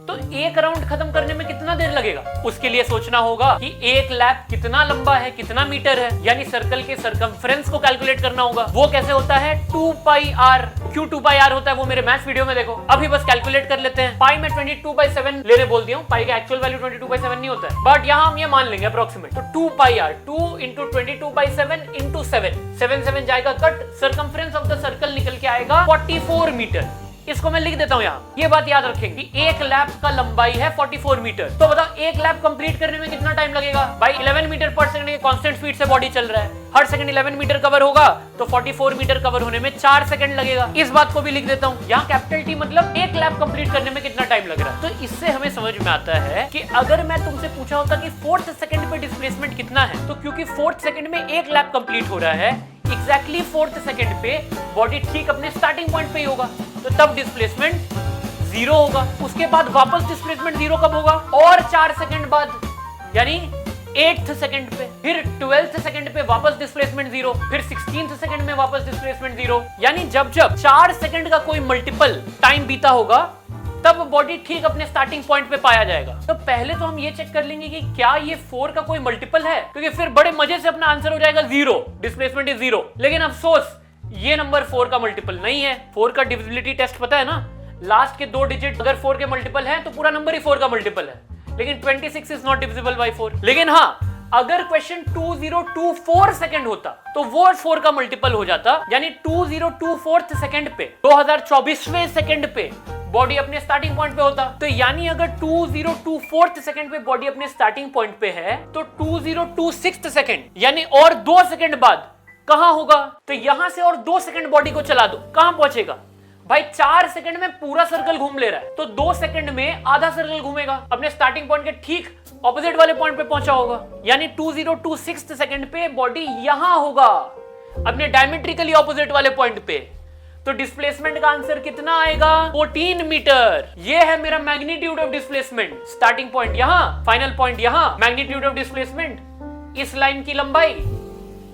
तो एक राउंड खत्म करने में कितना देर लगेगा। उसके लिए सोचना होगा कि एक लैप कितना लंबा है, कितना मीटर है, यानी सर्कल के सरकमफ्रेंस को कैलकुलेट करना होगा। वो कैसे होता है? 2πr। क्यों 2πr होता है वो मेरे मैथ्स वीडियो में देखो। अभी बस कैलकुलेट कर लेते हैं। पाई में 22/7 लेने बोल दिया हूं, पाई का एक्चुअल वैल्यू 22/7 नहीं होता है, बट यहाँ हम ये मान लेंगे अप्रोक्सीमेट। तो 2πr 2 × 22/7 × 7 7 जाएगा cut, circumference of the circle निकल के आएगा 44 मीटर। इसको मैं लिख देता हूं यहाँ, ये बात याद रखेंगे कि एक लैप का लंबाई है 44 मीटर। तो बताओ एक लैप कंप्लीट करने में कितना टाइम लगेगा? भाई 11 मीटर पर सेकंड के कांस्टेंट स्पीड से बॉडी चल रहा है, हर सेकंड 11 मीटर कवर होगा, तो 44 मीटर कवर होने में 4 सेकंड लगेगा। इस बात को भी लिख देता हूं यहाँ, कैपिटल T मतलब एक लैप कंप्लीट करने में कितना टाइम लग रहा है। तो इससे हमें समझ में आता है कि अगर मैं तुमसे पूछा होता कि 4th सेकंड पे डिस्प्लेसमेंट कितना है, तो क्योंकि 4th सेकंड में एक लैप कंप्लीट हो रहा है, एग्जैक्टली 4th सेकंड पे बॉडी ठीक अपने स्टार्टिंग पॉइंट पे ही होगा, तो तब डिस्प्लेसमेंट जीरो होगा। उसके बाद वापस डिस्प्लेसमेंट जीरो कब होगा? और 4 सेकंड बाद, यानी 8th सेकंड पे, फिर 12th सेकंड पे वापस डिस्प्लेसमेंट जीरो, फिर 16th सेकंड में वापस डिस्प्लेसमेंट जीरो। यानी जब 4 सेकंड का कोई मल्टीपल टाइम बीता होगा तब बॉडी ठीक अपने स्टार्टिंग पॉइंट पे पाया जाएगा। तो पहले तो हम ये चेक कर लेंगे कि क्या ये 4 का कोई मल्टीपल है, क्योंकि फिर बड़े मजे से अपना आंसर हो जाएगा 0, डिस्प्लेसमेंट इज 0। लेकिन अफसोस ये नंबर 4 का मल्टीपल नहीं है। 4 का डिविजिबिलिटी टेस्ट पता है ना, लास्ट के 2 डिजिट अगर 4 के मल्टीपल है तो पूरा नंबर ही 4 का मल्टीपल है, लेकिन 26 इज नॉट डिविजिबल बाय 4। लेकिन हाँ, अगर क्वेश्चन 2024 सेकंड होता तो वो 4 का मल्टीपल हो जाता, यानी 2024 सेकंड पे 2024वें सेकंड पे बॉडी अपने स्टार्टिंग पॉइंट पे होता। तो यानी अगर 2024 सेकंड पे बॉडी अपने स्टार्टिंग पॉइंट पे है तो 2026 सेकंड यानी और 2 सेकंड बाद कहां होगा? तो यहां से और 2 सेकंड बॉडी को चला दो, कहां पहुंचेगा? भाई 4 सेकंड में पूरा सर्कल घूम ले रहा है, तो 2 सेकंड में आधा सर्कल घूमेगा, अपने स्टार्टिंग पॉइंट के ठीक ऑपोजिट वाले पॉइंट पे पहुंचा होगा। यानी 2026 सेकंड पे बॉडी यहां होगा, अपने डायमेट्रिकली ऑपोजिट वाले पॉइंट पे। तो डिस्प्लेसमेंट का आंसर कितना आएगा? 14 मीटर। ये है मेरा magnitude of displacement. Starting point यहां, फाइनल पॉइंट यहां, मैग्नीट्यूड ऑफ डिस्प्लेसमेंट इस लाइन की लंबाई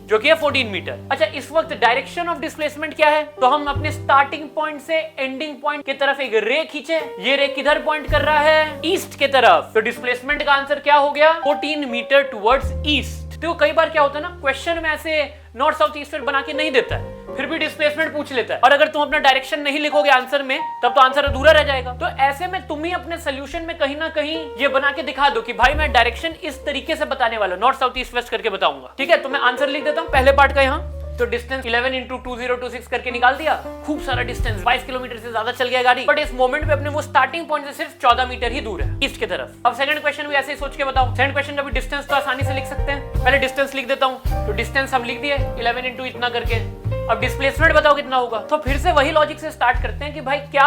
जो कि है 14 मीटर। अच्छा, इस वक्त डायरेक्शन ऑफ डिस्प्लेसमेंट क्या है? तो हम अपने स्टार्टिंग पॉइंट से एंडिंग पॉइंट की तरफ एक रे खींचे, ये रे किधर पॉइंट कर रहा है? ईस्ट के तरफ। तो डिस्प्लेसमेंट का आंसर क्या हो गया? 14 मीटर टुवर्ड्स ईस्ट। तो कई बार क्या होता है ना, क्वेश्चन में ऐसे नॉर्थ साउथ ईस्ट वेस्ट बना के नहीं देता है, फिर भी डिस्प्लेसमेंट पूछ लेता है, और अगर तुम अपना डायरेक्शन नहीं लिखोगे आंसर में तब तो आंसर अधूरा रह जाएगा। तो ऐसे में तुम ही अपने सोल्यूशन में कहीं ना कहीं ये बना के दिखा दो कि भाई मैं डायरेक्शन इस तरीके से बताने वाला हूं, नॉर्थ साउथ ईस्ट वेस्ट करके बताऊंगा। ठीक है, तो मैं आंसर लिख देता हूं पहले पार्ट का यहाँ। तो डिस्टेंस 11 × 2026 करके निकाल दिया, खूब सारा डिस्टेंस, 22 किलोमीटर से ज्यादा चल गया गाड़ी, बट इस मोमेंट पे अपने वो स्टार्टिंग पॉइंट से सिर्फ 14 मीटर ही दूर है ईस्ट की तरफ। अब सेकंड क्वेश्चन भी ऐसे ही सोच के बताओ। सेकंड क्वेश्चन का भी डिस्टेंस तो आसानी से लिख सकते हैं। पहले डिस्टेंस लिख देता हूं, तो डिस्टेंस हम लिख दिए 11 × इतना करके। अब डिस्प्लेसमेंट बताओ कितना होगा? तो फिर से वही लॉजिक से स्टार्ट करते हैं कि भाई क्या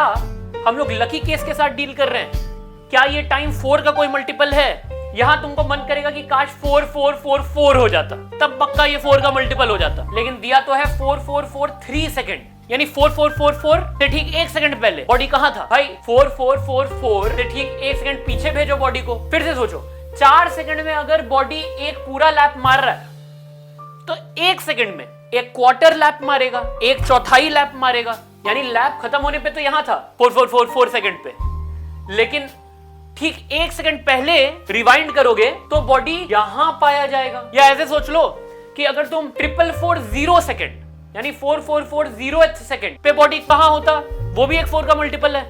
हम लोग लकी केस के साथ डील कर रहे हैं? क्या ये टाइम 4 का कोई मल्टीपल है? यहां तुमको मन करेगा कि काश 4 4 4 4 हो जाता, तब पक्का ये 4 का मल्टीपल हो जाता, लेकिन दिया तो है 4 4 4 3 सेकंड, यानी 4 4 4 4 से ठीक 1 सेकंड पहले बॉडी कहां था? भाई 4 4 4 4 से ठीक 1 सेकंड पीछे भेजो बॉडी को। फिर से सोचो, 4 सेकंड में अगर बॉडी एक पूरा लैप मार रहा है तो 1 सेकंड में एक क्वार्टर लैप मारेगा, एक चौथाई लैप मारेगा, यानी लैब खत्म होने पे तो यहां था 4 सेकंड पे, लेकिन ठीक 1 सेकंड पहले रिवाइंड करोगे तो बॉडी यहां पाया जाएगा। या ऐसे सोच लो कि अगर तुम 440 सेकंड यानी 4440th सेकंड पे बॉडी कहां होता, वो भी एक 4 का मल्टीपल है,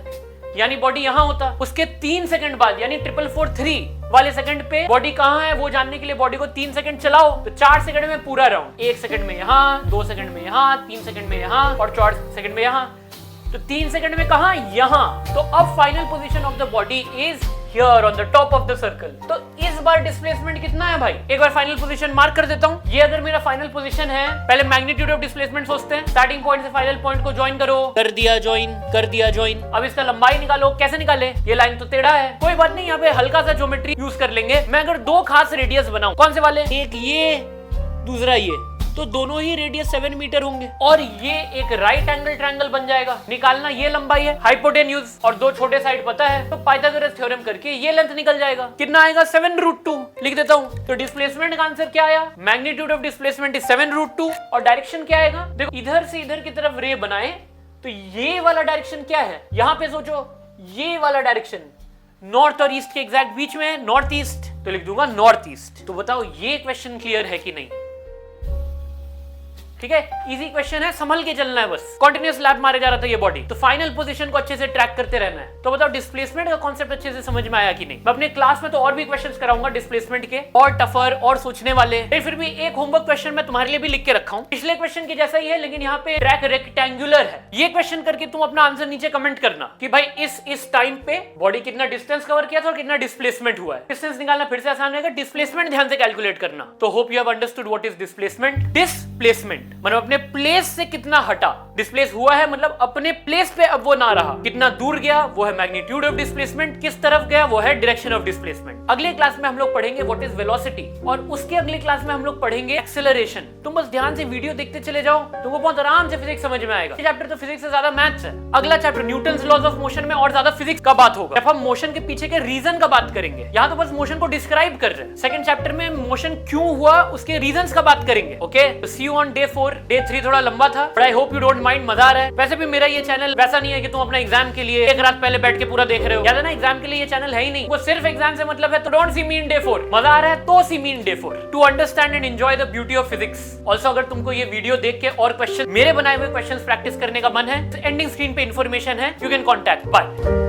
यानी बॉडी यहां होता। उसके 3 सेकंड बाद यानी 4443 वाले सेकंड पे बॉडी कहां है वो जानने के लिए बॉडी को 3 सेकंड चलाओ तो 4 सेकंड में पूरा राउंड, 1 सेकंड में यहां, 2 सेकंड में यहां, 3 सेकंड में यहां और 4 सेकंड में यहां। तो 3 सेकंड में कहां, यहां। तो अब final position of the body is here on the top of the circle. तो इस बार डिस्प्लेसमेंट कितना है भाई, एक बार फाइनल पोजीशन मार्क कर देता हूं। ये अगर मेरा फाइनल पोजीशन है, पहले मैग्नीट्यूड ऑफ डिस्प्लेसमेंट सोचते हैं, स्टार्टिंग पॉइंट से फाइनल पॉइंट को ज्वाइन करो, कर दिया ज्वाइन। अब इसका लंबाई निकालो, कैसे निकाले, ये लाइन तो टेढ़ा है, कोई बात नहीं, यहाँ पे हल्का सा ज्योमेट्री यूज कर लेंगे। मैं अगर 2 खास रेडियस बनाऊं, कौन से वाले, एक ये दूसरा ये, तो दोनों ही रेडियस 7 मीटर होंगे और ये एक राइट एंगल ट्रायंगल बन जाएगा। निकालना ये लंबाई है, हाइपोटेन्यूज, और 2 छोटे साइड पता है तो पाइथागोरस थ्योरम करके ये लेंथ निकल जाएगा। कितना आएगा, 7√2 लिख देता हूं। तो डिस्प्लेसमेंट का आंसर क्या आया, मैग्नीट्यूड ऑफ डिस्प्लेसमेंट इज 7√2 और डायरेक्शन क्या आएगा, देखो इधर से इधर की तरफ रे बनाए तो ये वाला डायरेक्शन क्या है, यहां पे सोचो ये वाला डायरेक्शन नॉर्थ और ईस्ट के एग्जैक्ट बीच में है, नॉर्थ ईस्ट, तो लिख दूंगा नॉर्थ ईस्ट। तो बताओ ये क्वेश्चन क्लियर है कि नहीं, ठीक है, इजी क्वेश्चन है, संभल के चलना है बस। कंटीन्यूअस लैप मारे जा रहा था ये बॉडी, तो फाइनल पोजीशन को अच्छे से ट्रैक करते रहना है। तो बताओ डिस्प्लेसमेंट का कॉन्सेप्ट अच्छे से समझ में आया कि नहीं। मैं अपने क्लास में तो और भी क्वेश्चंस कराऊंगा डिस्प्लेसमेंट के, और टफर और सोचने वाले। फिर भी एक होमवर्क क्वेश्चन मैं तुम्हारे लिए भी लिख के रखा हूं, पिछले क्वेश्चन के जैसा ही है, लेकिन यहाँ पे ट्रैक रेक्टेंगुलर है। ये क्वेश्चन करके तुम अपना आंसर नीचे कमेंट करना कि भाई इस टाइम पे बॉडी कितना डिस्टेंस कवर किया था और कितना डिस्प्लेसमेंट हुआ है। डिस्टेंस निकालना फिर से आसान रहेगा, डिस्प्लेसमेंट ध्यान से कैलकुलेट करना। तो hope you have understood what is displacement. Displacement मतलब अपने प्लेस से कितना हटा, डिस्प्लेस हुआ है मतलब अपने प्लेस पे अब वो ना रहा, कितना दूर गया वो है मैग्नीट्यूड ऑफ डिस्प्लेसमेंट, किस तरफ गया वो है डायरेक्शन ऑफ डिस्प्लेसमेंट। अगले क्लास में हम लोग पढ़ेंगे व्हाट इज वेलोसिटी, और उसके अगले क्लास में हम लोग पढ़ेंगे एक्सेलरेशन। तुम बस ध्यान से वीडियो देखते चले जाओ, तुमको बहुत आराम से फिजिक्स समझ में आएगा। ये चैप्टर तो फिजिक्स से ज्यादा मैथ्स है। अगला chapter Newton's laws of motion में और ज्यादा फिजिक्स का बात होगा, जब हम मोशन के पीछे के रीजन का बात करेंगे। यहाँ तो बस मोशन को डिस्क्राइब कर रहे हैं, सेकंड चैप्टर में मोशन क्यों हुआ उसके रीजंस का बात करेंगे। Okay, see you on day 4। Day 3 थोड़ा लंबा था, but I hope you don't mind, मजा आ रहा है। वैसे भी मेरा ये चैनल वैसा नहीं है कि तुम अपना एग्जाम के लिए एक रात पहले बैठ के पूरा देख रहे हो, याद है ना, एग्जाम के लिए ये चैनल है ही नहीं, वो सिर्फ एग्जाम से मतलब है। तो don't see me in day 4, मजा आ रहा है तो see me in day 4 to understand and enjoy the beauty of physics. Also अगर तुमको ये वीडियो देख के और क्वेश्चन, मेरे बनाए हुए क्वेश्चन प्रैक्टिस करने का मन है, तो एंडिंग स्क्रीन पे इंफॉर्मेशन है, यू कैन कॉन्टैक्ट। बाय।